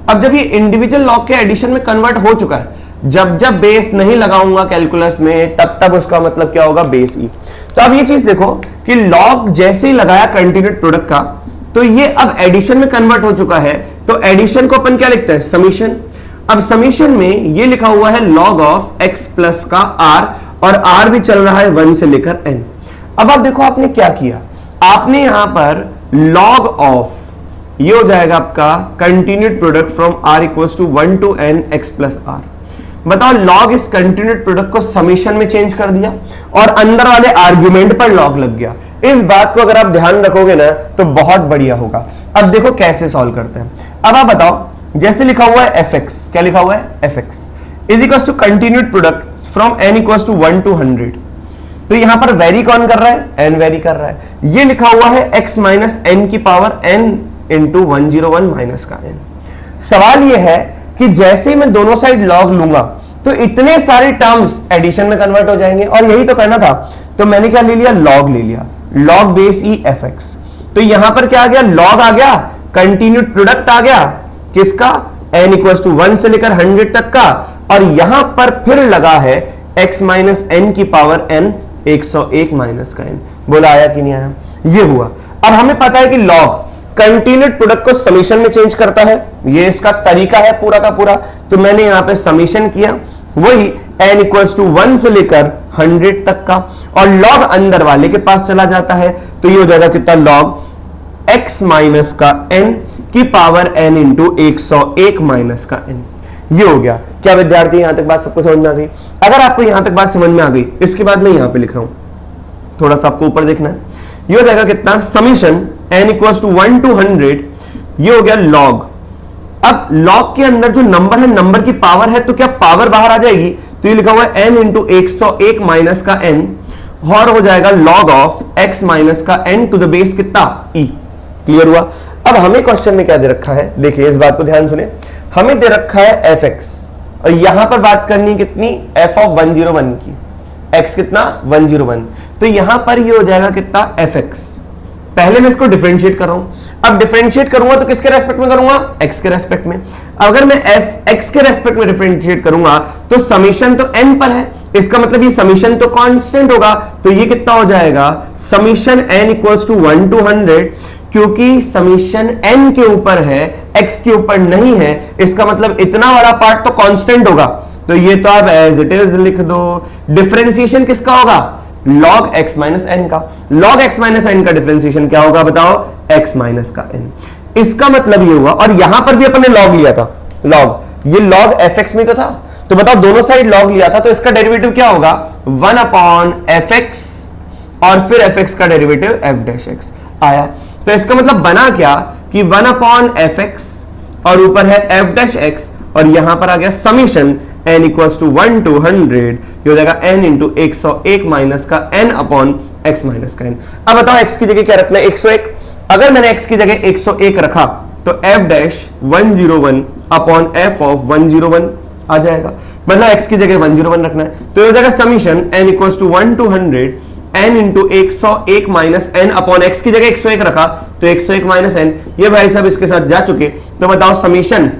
अब जब ये इंडिविजुअल log के एडिशन में कन्वर्ट हो चुका है, जब जब बेस नहीं लगाऊंगा कैलकुलस में, तब तब उसका मतलब क्या होगा? बेस ई। तो अब ये चीज देखो कि log जैसे ही लगाया कंटिन्यूड प्रोडक्ट का, तो ये अब एडिशन में कन्वर्ट हो चुका है। तो एडिशन को अपन क्या लिखते हैं? समीशन। अब समीशन में ये लिखा हुआ है log ऑफ x प्लस का r, और r भी चल रहा है 1 से लेकर n। अब आप देखो आपने क्या किया, आपने यहां पर log ऑफ, ये हो जाएगा आपका continued product from r equals to 1 to n x plus r। बताओ, log इस कंटिन्यूड प्रोडक्ट को समीशन में चेंज कर दिया और अंदर वाले आर्गुमेंट पर log लग गया। इस बात को अगर आप ध्यान रखोगे ना तो बहुत बढ़िया होगा। अब देखो कैसे सॉल्व करते हैं। अब आप बताओ, जैसे लिखा हुआ है fx, क्या लिखा हुआ है? fx is equals to continued product from n equals to 1 to 100। तो यहां पर वेरी कौन कर रहा है, n वेरी कर रहा है। ये लिखा हुआ है x माइनस एन की पावर n इंटू 101 माइनस का n। सवाल यह है कि जैसे ही मैं दोनों साइड लॉग लूंगा तो इतने सारे टर्म्स एडिशन में कन्वर्ट हो जाएंगे, और यही तो करना था। तो मैंने क्या ले लिया, लॉग ले लिया, log base E F x. तो यहां पर क्या आ गया, लॉग आ गया, कंटिन्यूड प्रोडक्ट आ गया किसका, n इक्वल टू 1 से लेकर 100 तक का, और यहां पर फिर लगा है x माइनस एन की पावर n 101 माइनस का n। बोला आया कि नहीं आया, ये हुआ। अब हमें पता है कि लॉग कंटिन्यूड प्रोडक्ट को समीशन में चेंज करता है, ये इसका तरीका है पूरा का पूरा। तो मैंने यहां पे समीशन किया, वही n इक्वल्स टू 1 से लेकर 100 तक का, और log अंदर वाले के पास चला जाता है, तो ये हो जाएगा कितना, log x माइनस का n की पावर n इंटू 101 माइनस का n। ये हो गया। क्या विद्यार्थी यहां तक बात सबको समझ में आ गई? अगर आपको यहां तक बात समझ में आ गई, इसके बाद मैं यहां पे लिख रहा हूं, थोड़ा सा आपको ऊपर देखना है। ये हो जाएगा कितना, summation n equals to 1 to 100, ये हो गया log। अब log के अंदर जो नंबर है, नंबर की पावर है, तो क्या पावर बाहर आ जाएगी, तो ये लिखा हुआ है n इंटू 101 माइनस का n, और हो जाएगा log ऑफ x माइनस का n टू द बेस कितना, e। क्लियर हुआ? अब हमें क्वेश्चन में क्या दे रखा है, देखिए इस बात को ध्यान सुने। हमें दे रखा है fx, और यहां पर बात करनी कितनी, f ऑफ 101 की, x कितना 101, तो यहां पर ये हो जाएगा कितना, fx। पहले मैं इसको डिफरेंशिएट कर रहा हूं। अब डिफरेंशिएट करूंगा तो किसके रेस्पेक्ट में करूंगा, x के रेस्पेक्ट में। अगर मैं x के रेस्पेक्ट में डिफरेंशिएट करूंगा तो समीशन तो n पर है, इसका मतलब ये समीशन तो कांस्टेंट होगा, तो ये कितना हो जाएगा, summation n equals to 1 to 100, क्योंकि समीशन n के ऊपर है, x के ऊपर नहीं है, इसका मतलब इतना वाला पार्ट तो कांस्टेंट होगा, तो ये तो आप एज इट इज लिख दो। डिफरेंशिएशन किसका होगा, log x माइनस एन का। log x माइनस एन का डिफरेंशिएशन क्या होगा बताओ, x माइनस का n। इसका मतलब ये हुआ, और यहां पर भी अपन ने log लिया था, log, ये log fx में तो था, तो बताओ दोनों साइड log लिया था, तो इसका डेरिवेटिव क्या होगा, 1 अपॉन fx, और फिर fx का डेरिवेटिव f डैश x आया। तो इसका मतलब बना क्या कि 1 अपॉन fx, और ऊपर है f डैश x, और यहां पर आ गया summation n equals to 1 to 100, ये हो जाएगा n इंटू 101 माइनस का n अपॉन x माइनस का n। अब बताओ x की जगह क्या रखना है, 101। अगर मैंने x की जगह 101 रखा तो f dash 101 upon f of 101 आ जाएगा, मतलब x की जगह 101 रखना है, तो ये हो जाएगा summation n equals to 1 to 100 n into 101 minus n upon x की जगह 101 रखा तो 101 माइनस n। ये भाई साहब इसके साथ जा चुके, तो बताओ summation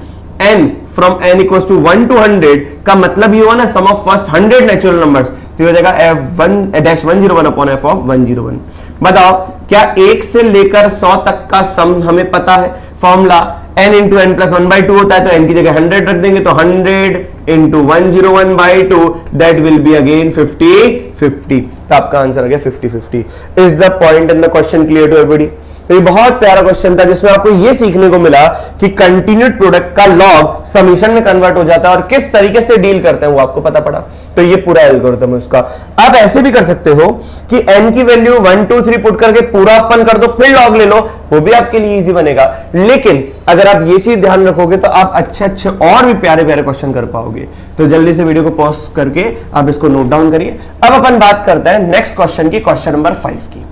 n from n equals to 1 to 100 का मतलब ये हुआ ना, sum of first 100 natural numbers, तो हो जाएगा f1 dash 101 upon f of 101। बताओ क्या 1 से लेकर 100 तक का सम हमें पता है, formula n into n plus 1/2 होता है, तो n की जगह 100 रख देंगे, तो 100 into 101/2 that will be again 50/50। तो आपका आंसर आ गया 50/50। Is the point in the question clear to everybody? तो ये बहुत प्यारा क्वेश्चन था जिसमें आपको ये सीखने को मिला कि कंटिन्यूड प्रोडक्ट का लॉग समीशन में कन्वर्ट हो जाता है, और किस तरीके से डील करते हैं वो आपको पता पड़ा। तो ये पूरा एल्गोरिथम है उसका। आप ऐसे भी कर सकते हो कि n की वैल्यू 1 2 3 पुट करके पूरा ओपन कर दो, फिर लॉग ले लो, वो भी आपके लिए इजी बनेगा। लेकिन अगर आप ये चीज ध्यान रखोगे तो आप अच्छे अच्छे और भी प्यारे प्यारे क्वेश्चन कर पाओगे। तो जल्दी से वीडियो को पॉज करके आप इसको नोट डाउन करिए। अब अपन बात करते हैं नेक्स्ट क्वेश्चन की, क्वेश्चन नंबर 5 की।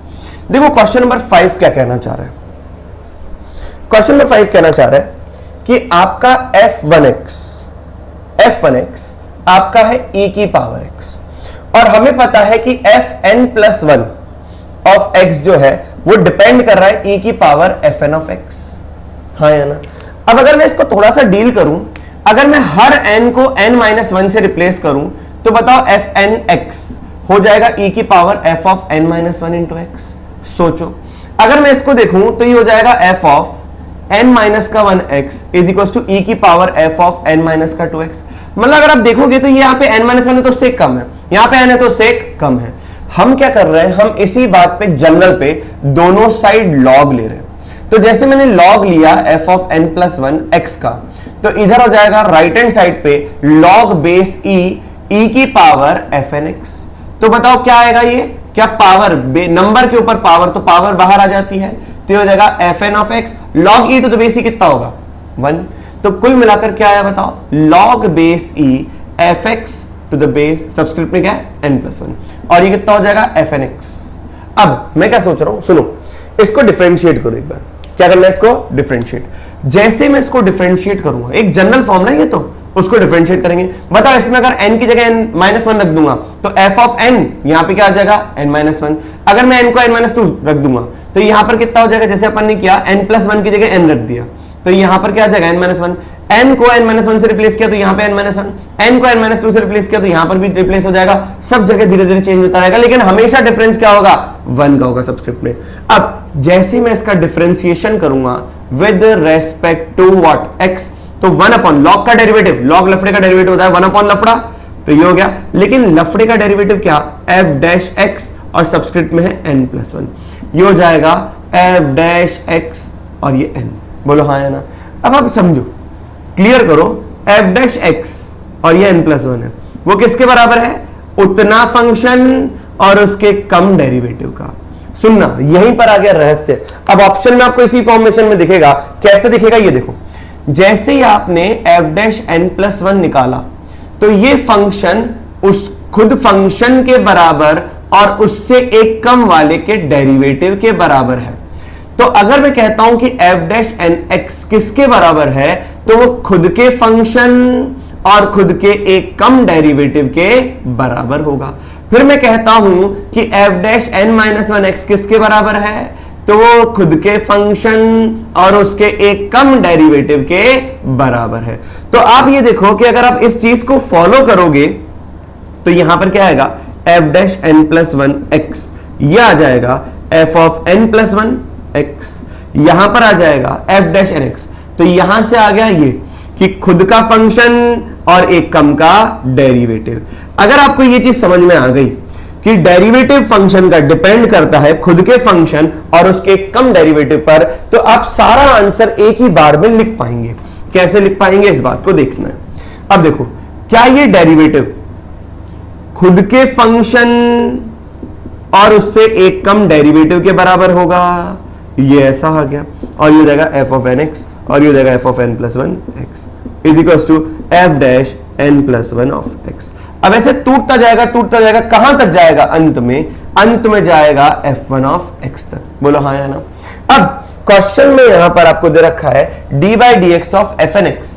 देखो क्वेश्चन नंबर 5 क्या कहना चाह रहा है। क्वेश्चन नंबर 5 कहना चाह रहा है कि आपका f1x आपका है e की पावर x, और हमें पता है कि fn प्लस 1 ऑफ x जो है वो डिपेंड कर रहा है e की पावर fn ऑफ x, हाँ या ना। अब अगर मैं इसको थोड़ा सा डील करूं, अगर मैं हर n को n-1 से रिप्लेस करूं, तो बताओ fnx हो जाएगा e की power f of n-1 into x। सोचो, अगर मैं इसको देखूं तो ये हो जाएगा f of n-1x is equal to e की पावर f ऑफ n-2x। मतलब अगर आप देखोगे तो ये यहाँ पे n-1 है तो सेक कम है, यहाँ पे n है तो सेक कम है। हम क्या कर रहे हैं, हम इसी बात पे जनरल पे दोनों साइड लॉग ले रहे हैं। तो जैसे मैंने लॉग लिया f ऑफ n+1 x का, तो इधर हो जाएगा राइट हैंड साइड पे log बेस e की पावर fnx। तो बताओ क्या आएगा, ये क्या पावर, नंबर के ऊपर पावर, तो पावर बाहर आ जाती है, तो हो जाएगा fn of x log e to the base e कितना होगा 1। तो कुल मिलाकर क्या आया बताओ, log base e fx to the base, subscript में क्या है n+1, और ये कितना हो जाएगा fnx। अब मैं क्या सोच रहा हूं, सुनो, इसको डिफरेंशिएट करो एक बार। क्या करना है, इसको डिफरेंशिएट। जैसे मैं इसको डिफरेंशिएट करूंगा, एक जनरल फॉर्म है ये, तो उसको डिफरेंशिएट करेंगे। बताओ इसमें अगर n की जगह n-1 रख दूंगा तो f ऑफ n यहां पे क्या आ जाएगा, n-1। अगर मैं n को n-2 रख दूंगा तो यहां पर कितना हो जाएगा, जैसे अपन ने किया n+1 की जगह n रख दिया तो यहां पर क्या आ जाएगा, n-1। n को n-1 से रिप्लेस किया तो यहां पे n-1, n को n-2 से रिप्लेस किया तो यहां पर भी रिप्लेस हो जाएगा। सब जगह धीरे धीरे चेंज होता रहेगा, लेकिन हमेशा डिफरेंस क्या होगा, 1 का होगा सबस्क्रिप्ट में। अब जैसे मैं इसका डिफरेंशिएशन करूंगा with respect to what, x, तो 1 अपॉन लॉग का डेरिवेटिव, लॉग लफड़े का डेरिवेटिव होता है 1 अपॉन लफड़ा, तो ये हो गया। लेकिन लफड़े का डेरिवेटिव क्या, f डैश x, और सबस्क्रिप्ट में है n+1, ये हो जाएगा f डैश x और ये n। बोलो हाँ या ना। अब आप समझो, क्लियर करो, f डैश x और ये n+1 है, वो किसके बराबर है, उतना फंक्शन और उसके कम डेरिवेटिव का। सुनना, यहीं पर आ गया रहस्य। अब ऑप्शन में आपको इसी फॉर्मेशन में दिखेगा, कैसे दिखेगा ये देखो। जैसे ही आपने f डैश n+1 निकाला तो ये फंक्शन उस खुद फंक्शन के बराबर और उससे एक कम वाले के डेरिवेटिव के बराबर है। तो अगर मैं कहता हूं कि f डैश nx किसके बराबर है, तो वो खुद के फंक्शन और खुद के एक कम डेरिवेटिव के बराबर होगा। फिर मैं कहता हूं कि f डैश n-1x किसके बराबर है, तो वो खुद के फंक्शन और उसके एक कम डेरिवेटिव के बराबर है। तो आप ये देखो कि अगर आप इस चीज को फॉलो करोगे तो यहां पर क्या आएगा, f डैश n+1x, ये आ जाएगा f ऑफ n+1x, यहां पर आ जाएगा f डैश nx। तो यहां से आ गया ये कि खुद का फंक्शन और एक कम का डेरिवेटिव। अगर आपको ये चीज समझ में आ गई कि डेरिवेटिव फंक्शन का डिपेंड करता है खुद के फंक्शन और उसके कम डेरिवेटिव पर, तो आप सारा आंसर एक ही बार में लिख पाएंगे। कैसे लिख पाएंगे, इस बात को देखना है। अब देखो, क्या ये डेरिवेटिव खुद के फंक्शन और उससे एक कम डेरिवेटिव के बराबर होगा, ये ऐसा आ गया, और ये हो जाएगा f ऑफ nx और ये हो जाएगा f of n+1x is equals to f dash n+1 of x। अब ऐसे टूटता जाएगा, कहां तक जाएगा, अंत में जाएगा f1 ऑफ x तक। बोलो हाँ या ना। अब क्वेश्चन में यहां पर आपको दे रखा है d/dx ऑफ fnx,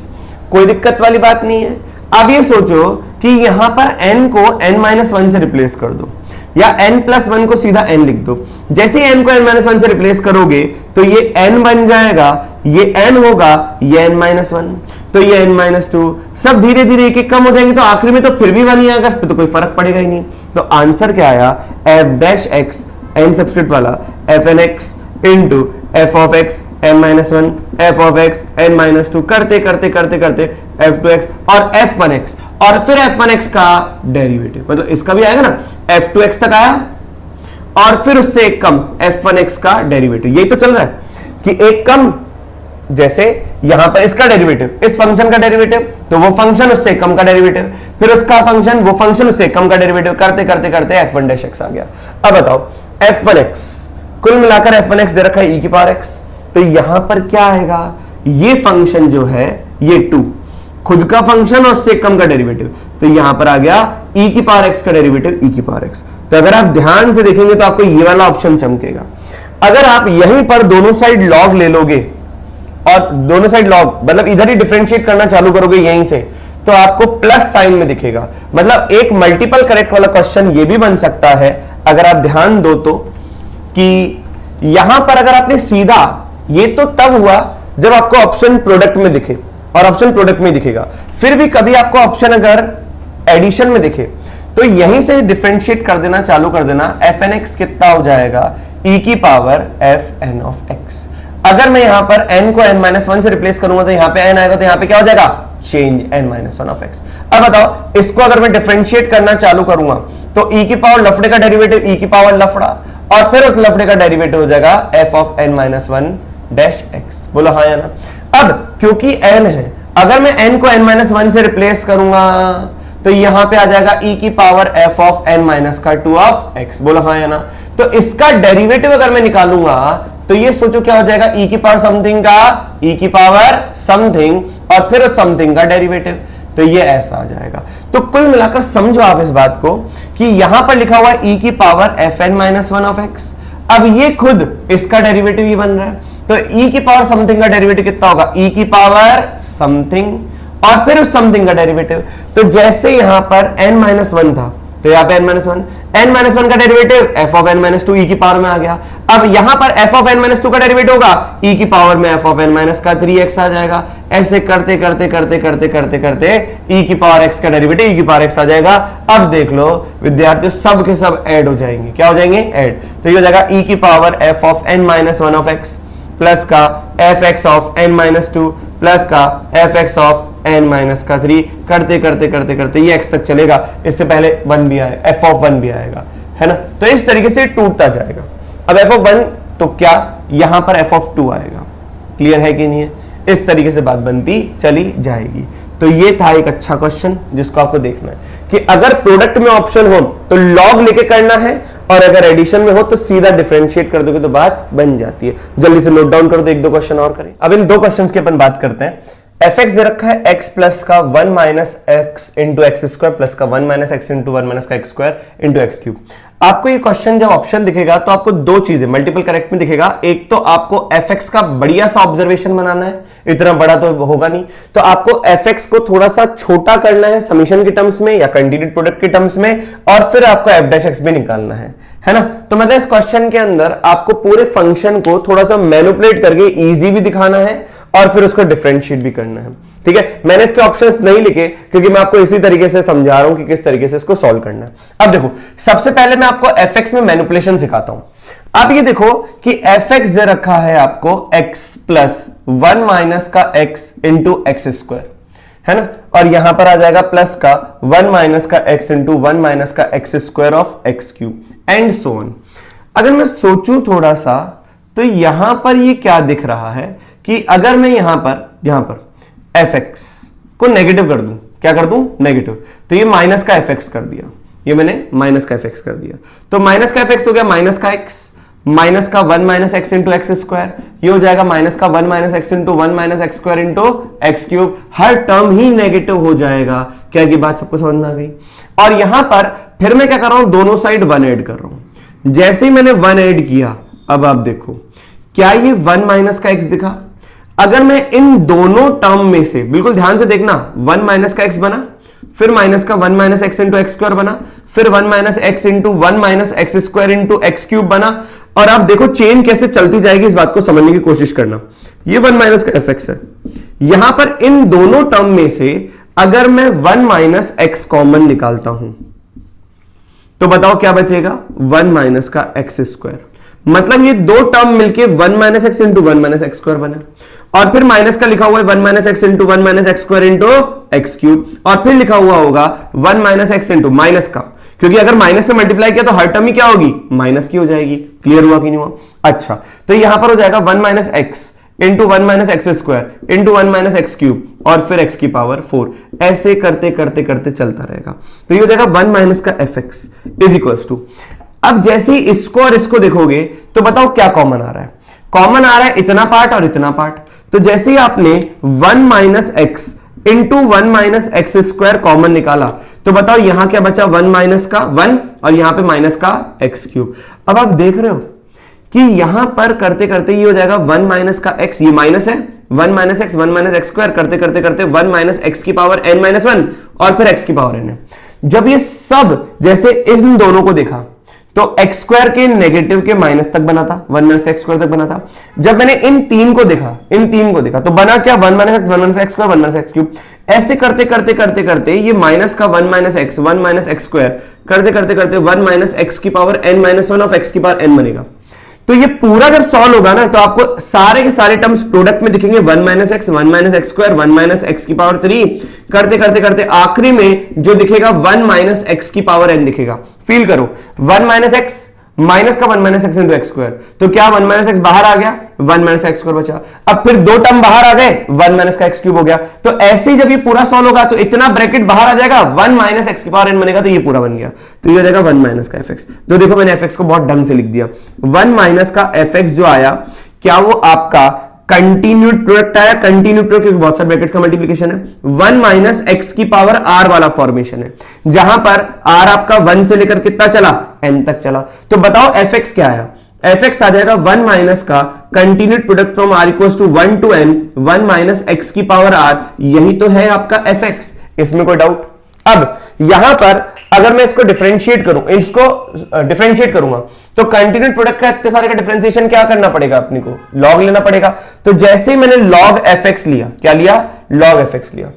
कोई दिक्कत वाली बात नहीं है। अब ये सोचो कि यहां पर n को n-1 से रिप्लेस कर दो, या n+1 को सीधा n लिख दो। जैसे n को n-1 से रिप्लेस करोगे तो ये n बन जाएगा, ये n होगा, ये n-1, तो ये n-2, सब धीरे धीरे एक एक कम हो जाएंगे, तो आखिरी में तो फिर भी 1 ही आएगा, इस पे तो कोई फर्क पड़ेगा ही नहीं। तो आंसर क्या आया, f dash x, n subscript वाला, fnx into f of x n-1, f of x n-2, करते करते करते करते f2x और f1x, और फिर f1x का डेरिवेटिव, मतलब इसका भी आएगा ना, f2x तक आया और फिर उससे एक कम f1x का डेरिवेटिव। यही तो चल रहा है कि एक कम, जैसे यहां पर इसका डेरिवेटिव, इस फंक्शन का डेरिवेटिव, तो वो फंक्शन उससे कम का डेरिवेटिव, फिर उसका फंक्शन, वो फंक्शन उससे कम का डेरिवेटिव, करते करते करते f1 डैश x आ गया। अब बताओ f1x, कुल मिलाकर f1x दे रखा है e की पावर x, तो यहां पर क्या आएगा, ये फंक्शन जो है ये 2, खुद का फंक्शन और उससे कम का डेरिवेटिव, तो यहां पर आ गया e की पावर x का डेरिवेटिव e की पावर x। तो अगर आप ध्यान से देखेंगे तो आपको ये वाला ऑप्शन चमकेगा। अगर आप यहीं पर दोनों साइड लॉग ले लोगे और दोनों साइड लॉग मतलब इधर ही डिफरेंशिएट करना चालू करोगे यहीं से, तो आपको प्लस साइन में दिखेगा। मतलब एक मल्टीपल करेक्ट वाला क्वेश्चन ये भी बन सकता है, अगर आप ध्यान दो तो, कि यहां पर अगर आपने सीधा, ये तो तब हुआ जब आपको ऑप्शन प्रोडक्ट में दिखे, और ऑप्शन प्रोडक्ट में दिखेगा। फिर भी कभी आपको ऑप्शन अगर एडिशन में दिखे तो यहीं से डिफरेंशिएट कर देना चालू कर देना, fnx कितना हो जाएगा, e की पावर fn ऑफ x। अगर मैं यहां पर n को n-1 से रिप्लेस करूंगा तो यहां पे n आएगा, तो यहां पे क्या हो जाएगा, चेंज n-1 ऑफ x। अब बताओ, इसको अगर मैं डिफरेंशिएट करना चालू करूंगा तो e की पावर लफड़े का डेरिवेटिव e की पावर लफड़ा, और फिर उस लफड़े का डेरिवेटिव हो जाएगा f of n-1 dash x। बोलो हाँ या ना। अब क्योंकि n है, अगर मैं n को n-1 से रिप्लेस करूंगा तो यहां पे आ जाएगा e की power f of n-2 of x। बोलो हाँ या ना। तो इसका डेरिवेटिव अगर मैं निकालूंगा तो ये सोचो क्या हो जाएगा, e की पावर समथिंग का e की पावर समथिंग और फिर उस समथिंग का डेरिवेटिव। तो ये ऐसा आ जाएगा। तो कुल मिलाकर समझो आप इस बात को कि यहां पर लिखा हुआ है e की power fn minus one of x। अब ये खुद इसका डेरिवेटिव ही बन रहा है, तो e की पावर समथिंग का डेरिवेटिव कितना होगा, e की पावर समथिंग और फिर उस समथिंग का डेरिवेटिव। तो जैसे यहां पर n माइनस वन था तो यहां पे n माइनस वन का derivative f of n minus two e की पावर में आ गया। अब यहां पर f of n minus two का डेरिवेटिव होगा e की पावर में f ऑफ n माइनस का 3x आ जाएगा। ऐसे करते करते करते करते करते करते e की पावर x का डेरिवेटिव e की पावर x आ जाएगा। अब देख लो विद्यार्थियों, सब के सब ऐड हो जाएंगे। क्या हो जाएंगे, ऐड। तो ये हो जाएगा e की power f of n minus one of x plus का fx of n minus two plus का fx ऑफ n माइनस का 3, करते करते करते करते ये x तक चलेगा। इससे पहले 1 भी आएगा, f ऑफ 1 भी आएगा, है ना। तो इस तरीके से टूटता जाएगा। अब f ऑफ 1 तो क्या, यहां पर f ऑफ 2 आएगा। क्लियर है कि नहीं है? इस तरीके से बात बनती चली जाएगी। तो ये था एक अच्छा क्वेश्चन जिसको आपको देखना है कि अगर प्रोडक्ट में ऑप्शन हो तो लॉग लेके करना है, और अगर एडिशन में हो तो सीधा डिफरेंशिएट कर दोगे तो बात बन जाती है। जल्दी से नोट डाउन कर दो, एक दो क्वेश्चन और करें। अब इन दो क्वेश्चंस के अपन बात करते हैं। fx दे रखा है x प्लस का 1 minus X into x square plus का 1 माइनस एक्स इंटू 1 माइनस का x square into X cube. आपको ये क्वेश्चन जब ऑप्शन दिखेगा तो आपको दो चीजें मल्टीपल करेक्ट में दिखेगा। एक तो आपको fx का बढ़िया सा ऑब्जर्वेशन बनाना है, इतना बड़ा तो होगा नहीं, तो आपको fx को थोड़ा सा छोटा करना है समीशन के टर्म्स में या कंटीन्यूड प्रोडक्ट के टर्म्स में, और फिर आपको f डैश x भी निकालना है ना। तो मतलब इस क्वेश्चन के अंदर आपको पूरे फंक्शन को थोड़ा सा मैनिपुलेट करके इजी भी दिखाना है और फिर उसको डिफरेंशिएट भी करना है। ठीक है, मैंने इसके ऑप्शंस नहीं लिखे क्योंकि मैं आपको इसी तरीके से समझा रहा हूं कि किस तरीके से इसको सॉल्व करना है। अब देखो, सबसे पहले मैं आपको fx में मैनिपुलेशन सिखाता हूं। आप ये देखो कि fx दे रखा है आपको x प्लस 1 माइनस का x इंटू एक्स स्क्वायर, है ना, और यहां पर आ जाएगा प्लस का 1 माइनस का x इंटू 1 माइनस का x square of x cube and so on. अगर मैं सोचूं थोड़ा सा तो यहां पर ये क्या दिख रहा है कि अगर मैं यहां पर fx को नेगेटिव कर दूं, क्या कर दूं, नेगेटिव, तो ये माइनस का fx कर दिया, ये मैंने माइनस का fx कर दिया। तो माइनस का fx हो गया माइनस का x, माइनस का 1 minus X into x square, ये हो जाएगा माइनस का 1 minus X into 1 minus X square into X cube. हर टर्म ही नेगेटिव हो जाएगा। क्या की बात सबको समझ में आ गई? और यहां पर फिर मैं क्या कर रहा हूं, दोनों साइड 1 ऐड कर रहा हूं। जैसे ही मैंने 1 ऐड किया, अब आप देखो क्या ये 1 माइनस का x दिखा। अगर मैं इन दोनों टर्म में से, बिल्कुल ध्यान से देखना, 1 माइनस का x बना, फिर माइनस का 1 minus X into x square बना, फिर 1 minus X into 1 minus X square into X cube बना, और आप देखो चेन कैसे चलती जाएगी, इस बात को समझने की कोशिश करना। ये 1 माइनस का fx है। यहां पर इन दोनों टर्म में से अगर मैं 1 माइनस एक्स कॉमन निकालता हूं तो बताओ क्या बचेगा, 1 माइनस का एक्स स्क्वायर। मतलब ये दो टर्म मिलके 1 minus X into 1 minus X square बना, और फिर माइनस का लिखा हुआ है 1 minus X into 1 minus X square into X cube, और फिर लिखा हुआ होगा 1 माइनस एक्स इंटू माइनस का, क्योंकि अगर माइनस से मल्टीप्लाई किया तो हर टर्म ही क्या होगी, माइनस की हो जाएगी। क्लियर हुआ कि नहीं हुआ? अच्छा, तो यहां पर हो जाएगा 1 minus X into 1 minus X square into 1 minus x cube और फिर एक्स की पावर 4। ऐसे करते करते करते चलता रहेगा। तो ये हो जाएगा 1 माइनस का fx इज इक्वल्स टू, अब जैसे ही इसको और इसको देखोगे तो बताओ क्या कॉमन आ रहा है। कॉमन आ रहा है इतना पार्ट और इतना पार्ट। तो जैसे ही आपने 1 minus X into 1 minus X square common निकाला तो बताओ यहां क्या बचा, 1 माइनस का 1 और यहां पे माइनस का एक्स क्यूब। अब आप देख रहे हो कि यहां पर करते करते ये हो जाएगा 1 माइनस का x, ये माइनस है 1 minus x 1 minus X square, करते करते करते 1 माइनस एक्स की पावर n माइनस 1 और फिर x की पावर n है। जब ये सब जैसे इन दोनों को देखा तो एक्स स्क्वायर के नेगेटिव के माइनस तक बना था, 1 माइनस एक्स स्क्वायर तक बना था। जब मैंने इन तीन को देखा तो बना क्या, 1 minus x 1 minus X square 1 minus x cube. ऐसे करते करते करते करते ये माइनस का 1 minus x 1 minus X square करते करते करते 1 माइनस एक्स की power n minus 1 of x की पावर n बनेगा। तो ये पूरा जब सॉल्व होगा ना तो आपको सारे के सारे टर्म्स प्रोडक्ट में दिखेंगे, 1 minus x 1 minus X square 1 minus x की पावर 3 करते करते करते आखिरी में जो दिखेगा 1 माइनस एक्स की पावर n दिखेगा। फील करो, 1 माइनस एक्स माइनस का 1 minus X into x square, तो क्या 1 माइनस एक्स बाहर आ गया, 1 माइनस एक्स स्क्वायर बचा। अब फिर दो टर्म बाहर आ गए, 1 माइनस का एक्स क्यूब हो गया। तो ऐसे ही जब ये पूरा सॉल्व होगा तो इतना ब्रैकेट बाहर आ जाएगा, 1 माइनस एक्स की पावर n बनेगा, तो ये पूरा बन गया। तो ये हो जाएगा 1 माइनस का fx। तो देखो मैंने fx को बहुत ढंग से लिख दिया। 1 माइनस का fx जो आया, क्या वो आपका कंटिन्यूड प्रोडक्ट आया, कंटिन्यूड प्रोडक्ट क्योंकि बहुत सारे ब्रैकेट का मल्टीप्लीकेशन है, 1 माइनस एक्स की पावर आर वाला फॉर्मेशन है, जहां पर आर आपका 1 से लेकर कितना चला, n तक चला। तो बताओ एफ एक्स क्या आया, एफ एक्स आ जाएगा 1 माइनस का continued product from r equals to 1 to n, 1 minus x की पावर आर, यही तो है आपका एफ एक्स, इसमें कोई डाउट। अब यहां पर अगर मैं इसको डिफरेंशिएट करूं, इसको डिफरेंशिएट करूंगा तो कंटिन्यूड प्रोडक्ट का इतने सारे का डिफरेंशिएशन क्या करना पड़ेगा, अपने को लॉग लेना पड़ेगा। तो जैसे ही मैंने लॉग एफ एक्स लिया, क्या लिया, लॉग एफ एक्स लिया,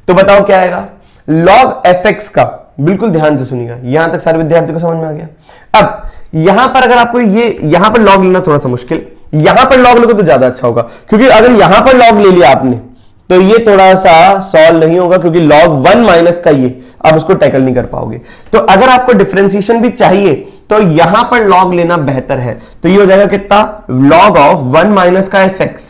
तो बताओ क्या आएगा, लॉग एफ एक्स का, बिल्कुल ध्यान से सुनिएगा, यहां तक सारे विद्यार्थियों को समझ में आ गया। अब यहां पर अगर आपको यहां पर लॉग लेना थोड़ा सा मुश्किल, यहां पर लॉग लोगे तो ज्यादा अच्छा होगा, क्योंकि अगर यहां पर लॉग ले लिया आपने तो ये थोड़ा सा सॉल्व नहीं होगा, क्योंकि log 1 माइनस का ये आप उसको टैकल नहीं कर पाओगे। तो अगर आपको डिफरेंशिएशन भी चाहिए तो यहां पर log लेना बेहतर है। तो ये हो जाएगा कितना, log ऑफ 1 माइनस का एफ एक्स,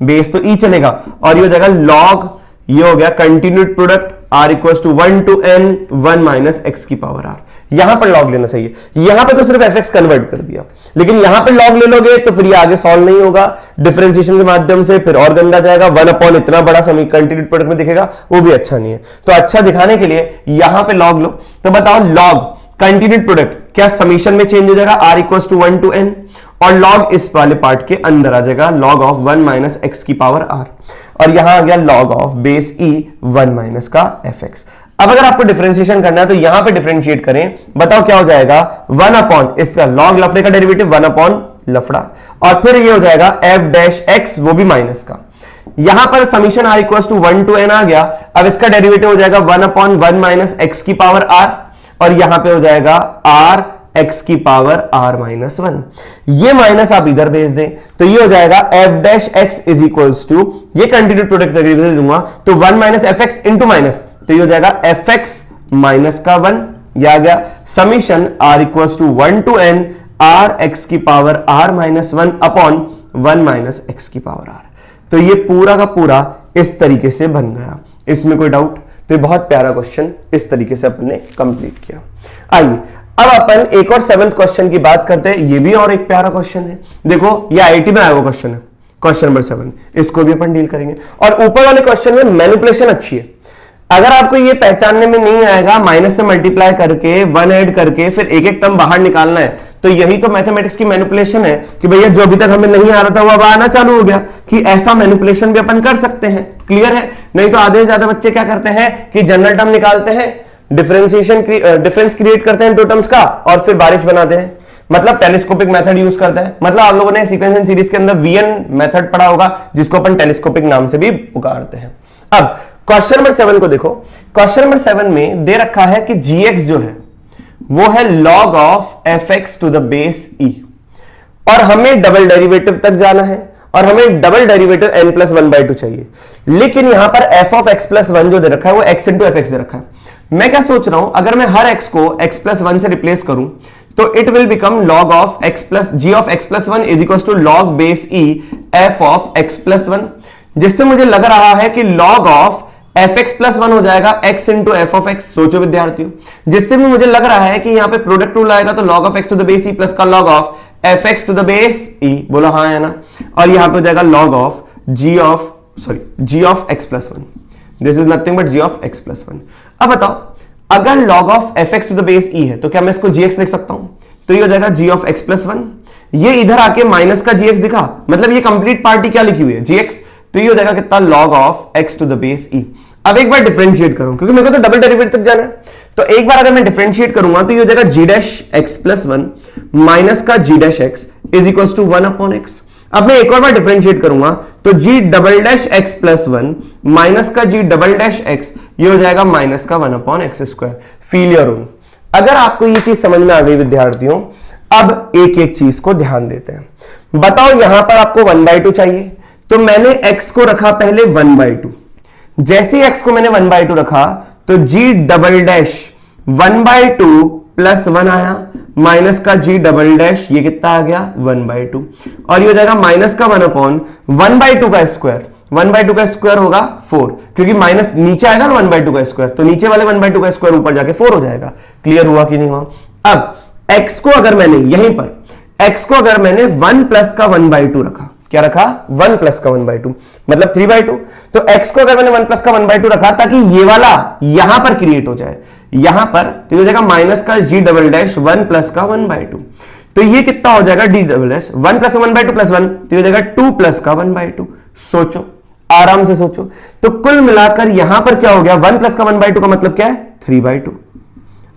बेस तो ई चलेगा, और ये हो जाएगा log, ये हो गया continued product r equals to 1 to n 1 minus x की पावर r। यहां पर log लेना चाहिए, यहां पर तो सिर्फ एफ एक्स कन्वर्ट कर दिया, लेकिन यहां पर log ले लोगे तो फिर ये आगे सॉल्व नहीं होगा डिफरेंशिएशन के माध्यम से, फिर और गंदा जाएगा, 1 अपॉन इतना बड़ा समी कंटिन्यूड प्रोडक्ट में दिखेगा, वो भी अच्छा नहीं है। तो अच्छा दिखाने के लिए यहां पे log लो। तो बताओ log कंटिन्यूड प्रोडक्ट क्या समीशन में चेंज हो जाएगा, r equals to 1 to n, और log इस वाले पार्ट के अंदर आ जाएगा, log ऑफ 1 माइनस एक्स की पावर r, और यहां आ गया log of base e 1 minus का एफ एक्स। अब अगर आपको डिफरेंशिएशन करना है तो यहां पे डिफरेंशिएट करें, बताओ क्या हो जाएगा, 1 अपॉन इसका log लफड़े का डेरिवेटिव 1 अपॉन लफड़ा, और फिर ये हो जाएगा f डैश x, वो भी माइनस का। यहां पर summation r equals to 1 to n आ गया, अब इसका डेरिवेटिव हो जाएगा 1 अपॉन 1 माइनस एक्स की पावर r, और यहां पे हो जाएगा r x की पावर r माइनस 1। ये माइनस आप इधर भेज दें तो ये हो जाएगा f dash x is equals to, ये कंटिन्यूड प्रोडक्ट डेरिवेटिव दूंगा तो 1 minus f x into minus, तो ये हो जाएगा एफ एक्स माइनस का 1, ये आ गया summation r equals to 1 to n r x की power r minus 1 upon 1 minus x की पावर r। तो ये पूरा का पूरा इस तरीके से बन गया, इसमें कोई डाउट। तो ये बहुत प्यारा क्वेश्चन इस तरीके से अपन ने कंप्लीट किया। आइए अब अपन एक और 7th क्वेश्चन की बात करते हैं, ये भी और एक प्यारा क्वेश्चन है। देखो ये आईआईटी में आया हुआ क्वेश्चन है, क्वेश्चन नंबर 7, इसको भी अपन डील करेंगे। और ऊपर वाले क्वेश्चन में मैनिपुलेशन अच्छी है, अगर आपको ये पहचानने में नहीं आएगा, माइनस से मल्टीप्लाई करके 1 ऐड करके फिर एक एक टर्म बाहर निकालना है, तो यही तो मैथमेटिक्स की मैनिपुलेशन है कि भैया जो अभी तक हमें नहीं आ रहा था वो अब आना चालू हो गया, कि ऐसा मैनिपुलेशन भी अपन कर सकते हैं। क्लियर है? नहीं तो आधे से ज्यादा बच्चे क्या करते हैं कि जनरल टर्म निकालते हैं, डिफरेंस क्रिएट करते हैं दो टर्म्स का, और फिर बारिश बनाते हैं, मतलब टेलीस्कोपिक मेथड यूज करता है। मतलब आप लोगों ने सीक्वेंस एंड सीरीज के अंदर वीएन मेथड पढ़ा होगा, जिसको अपन टेलीस्कोपिक नाम से भी पुकारते हैं। अब क्वेश्चन नंबर 7 को देखो, क्वेश्चन नंबर 7 में दे रखा है कि gx जो है वो है log of fx to the base e, और हमें डबल डेरिवेटिव तक जाना है, और हमें डबल डेरिवेटिव n प्लस 1/2 चाहिए। लेकिन यहां पर f ऑफ x प्लस 1 जो दे रखा है वो x इंटू एफ एक्स दे रखा है। मैं क्या सोच रहा हूं, अगर मैं हर x को x प्लस 1 से रिप्लेस करूं तो it will become log of x plus g of x plus 1 is equal to log base e f of x plus 1, जिससे मुझे लग रहा है कि log of f x plus 1 हो जाएगा x into f of x. सोचो विद्यार्थियों, जिससे भी मुझे लग रहा है कि यहां पे प्रोडक्ट रूल आएगा तो log of x to the base e plus का log of f x to the base e, बोलो हाँ है ना, और यहां पे हो जाएगा log of g of x plus 1, this is nothing but g of x plus 1। अब बताओ, अगर log of f x to the base e है तो क्या मैं इसको gx लिख सकता हूं? तो ये हो जाएगा g ऑफ x प्लस 1, ये इधर आके माइनस का gx दिखा, मतलब ये कंप्लीट पार्टी क्या लिखी हुई है gx, तो ये हो जाएगा कितना log of x to the base e। अब एक बार डिफरेंशिएट करूं, क्योंकि मेरे को तो डबल डेरिवेटिव तक जाना है, तो एक बार अगर मैं डिफरेंशिएट करूंगा तो ये हो जाएगा g dash x plus 1 minus का g dash x is equal to 1 upon x। अब मैं एक और बार डिफरेंशिएट करूंगा तो g double dash x plus 1 minus का g डबल डैश x, ये हो जाएगा माइनस का 1 upon x square. Feel your own. अगर आपको ये चीज समझ में आ गई विद्यार्थियों, अब एक एक चीज को ध्यान देते हैं। बताओ यहां पर आपको 1/2 चाहिए, तो मैंने x को रखा पहले 1/2, जैसे x को मैंने 1/2 रखा तो g डबल डैश 1/2 प्लस 1 आया, माइनस का g डबल डैश, ये कितना आ गया 1/2, और ये हो जाएगा माइनस का 1 अपॉन 1/2 का स्क्वायर। 1/2 का स्क्वायर होगा 4, क्योंकि माइनस नीचे आएगा ना 1/2 का स्क्वायर, तो नीचे वाले 1/2 का स्क्वायर ऊपर जाके 4 हो जाएगा। क्लियर हुआ कि नहीं हुआ? अब x को अगर मैंने यहीं पर x को अगर मैंने 1 प्लस का 1/2 रखा, क्या रखा 1 प्लस का 1/2 मतलब 3/2। तो x को अगर मैंने 1 प्लस का 1/2 रखा ताकि ये वाला यहां पर क्रिएट हो जाए, यहां पर तो हो जाएगा माइनस का g डबल डैश 1 प्लस का 1/2। तो ये कितना हो जाएगा d double dash 1 plus 1/2 plus 1 तो हो जाएगा 2 प्लस का 1/2। सोचो, आराम से सोचो। तो कुल मिलाकर यहां पर क्या हो गया 1 प्लस का 1/2 का मतलब क्या है 3/2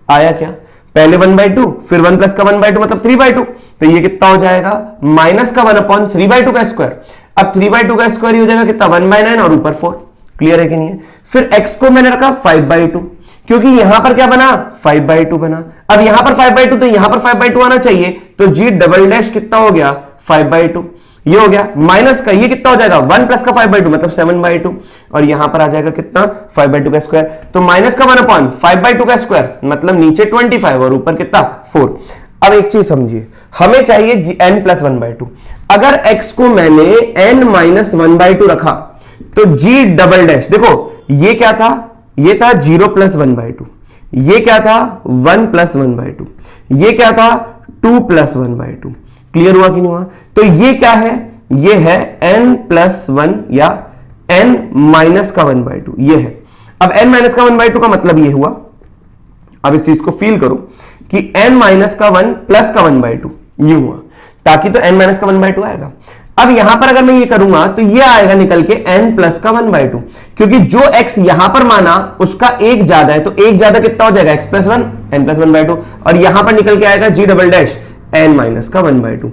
आया। क्या पहले 1/2 फिर 1 प्लस का 1/2 मतलब 3/2। तो ये कितना हो जाएगा माइनस का 1/3/2 का स्क्वायर। अब 3/2 का स्क्वायर हो जाएगा कितना 1/9 और ऊपर 4। क्लियर है कि नहीं है। फिर x को मैंने रखा 5/2 क्योंकि यहां पर क्या बना 5/2 बना। अब यहां पर 5/2 तो यहां पर 5/2 आना चाहिए। तो g डबल डैश कितना हो गया 5/2 ये हो गया माइनस का ये कितना हो जाएगा 1 प्लस का 5/2 मतलब 7/2 और यहां पर आ जाएगा कितना 5/2 का स्क्वायर। तो माइनस का 1/5/2 का स्क्वायर मतलब नीचे 25 और ऊपर कितना 4। अब एक चीज समझिए, हमें चाहिए n प्लस 1/2। अगर x को मैंने n माइनस 1/2 रखा तो g डबल डैश देखो ये क्या था, ये था 0 प्लस 1/2, ये क्या था 1 प्लस 1/2, ये क्या था 2 प्लस 1/2। क्लियर हुआ कि नहीं हुआ। तो ये क्या है, ये है n प्लस 1 या n माइनस का 1/2 ये है। अब n माइनस का 1/2 का मतलब ये हुआ, अब इस चीज को फील करो कि n माइनस का 1 प्लस का 1/2 ये हुआ, ताकि तो n माइनस का 1/2 आएगा। अब यहां पर अगर मैं ये करूंगा तो ये आएगा निकल के n प्लस का 1/2 क्योंकि जो x यहां पर माना उसका एक ज्यादा है तो एक ज्यादा कितना हो जाएगा x प्लस 1 n प्लस 1/2 और यहां पर निकल के आएगा g double dash n minus का 1/2।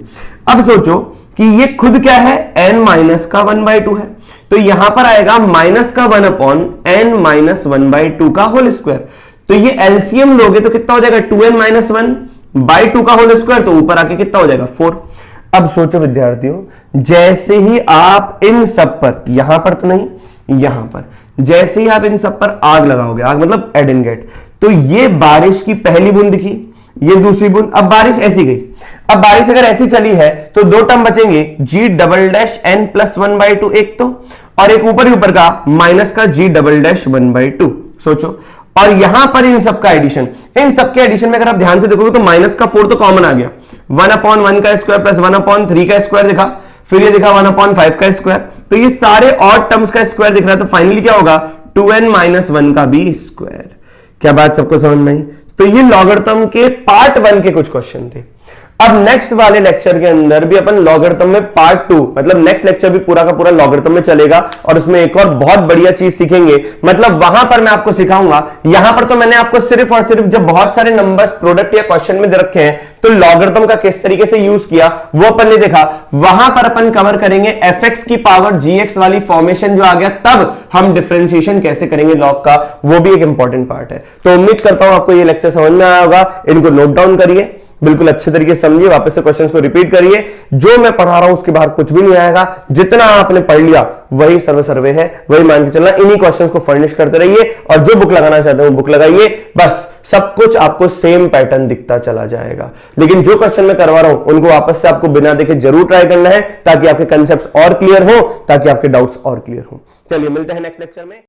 अब सोचो कि ये खुद क्या है n माइनस का 1/2 है तो यहां पर आएगा माइनस का 1 अपॉन n माइनस 1/2 का होल स्क्वायर। तो ये एलसीएम लोगे तो कितना हो जाएगा 2n माइनस 1/2 का होल स्क्वायर तो ऊपर आके कितना हो जाएगा 4। अब सोचो विद्यार्थियों, जैसे ही आप इन सब पर यहां पर तो नहीं यहां पर जैसे ही आप इन सब पर आग लगाओगे, आग मतलब एड एंड गेट, तो ये बारिश की पहली बूंद की, ये दूसरी बूंद, अब बारिश ऐसी गई। अब बारिश अगर ऐसी चली है तो दो टर्म बचेंगे g double dash n plus 1/2 एक तो, और एक ऊपर ही ऊपर का माइनस का g डबल डैश 1/2। सोचो, और यहां पर इन सबका एडिशन, इन सबके एडिशन में अगर आप ध्यान से देखोगे तो माइनस का 4 तो कॉमन आ गया, 1/1 का स्क्वायर प्लस 1/3 का स्क्वायर दिखा, फिर ये दिखा 1/5 का स्क्वायर, तो ये सारे ऑड टर्म्स का स्क्वायर दिख रहा है। तो फाइनली क्या होगा 2n माइनस 1 का भी स्क्वायर। क्या बात सबको समझ में आई। तो ये लॉगरिथम के पार्ट 1 के कुछ क्वेश्चन थे। अब नेक्स्ट वाले लेक्चर के अंदर भी अपन लॉगरिथम में पार्ट 2 मतलब नेक्स्ट लेक्चर भी पूरा का पूरा लॉगरिथम में चलेगा और उसमें एक और बहुत बढ़िया चीज सीखेंगे। मतलब वहां पर मैं आपको सिखाऊंगा, यहां पर तो मैंने आपको सिर्फ और सिर्फ जब बहुत सारे नंबर्स प्रोडक्ट या क्वेश्चन में दे रखे हैं तो लॉगरिथम का किस तरीके से यूज किया वो अपन ने देखा। वहां पर अपन कवर करेंगे fx की पावर gx वाली फॉर्मेशन जो आ गया, तब हम डिफरेंशिएशन कैसे करेंगे लॉग का, वो भी एक इंपॉर्टेंट पार्ट है। तो उम्मीद करता हूं आपको ये लेक्चर समझ में आया होगा। इनको नोट डाउन करिए, बिल्कुल अच्छे तरीके से समझिए, वापस से क्वेश्चंस को रिपीट करिए। जो मैं पढ़ा रहा हूं उसके बाहर कुछ भी नहीं आएगा, जितना आपने पढ़ लिया वही सर्वे है, वही मान के चलना। इन्हीं क्वेश्चंस को फर्निश करते रहिए और जो बुक लगाना चाहते हैं वो बुक लगाइए, बस सब कुछ आपको सेम पैटर्न दिखता चला जाएगा। लेकिन जो क्वेश्चन मैं करवा रहा हूं उनको वापस से आपको बिना देखे जरूर ट्राई करना है ताकि आपके कंसेप्ट और क्लियर हो, ताकि आपके डाउट्स और क्लियर हो। चलिए मिलते हैं नेक्स्ट लेक्चर में।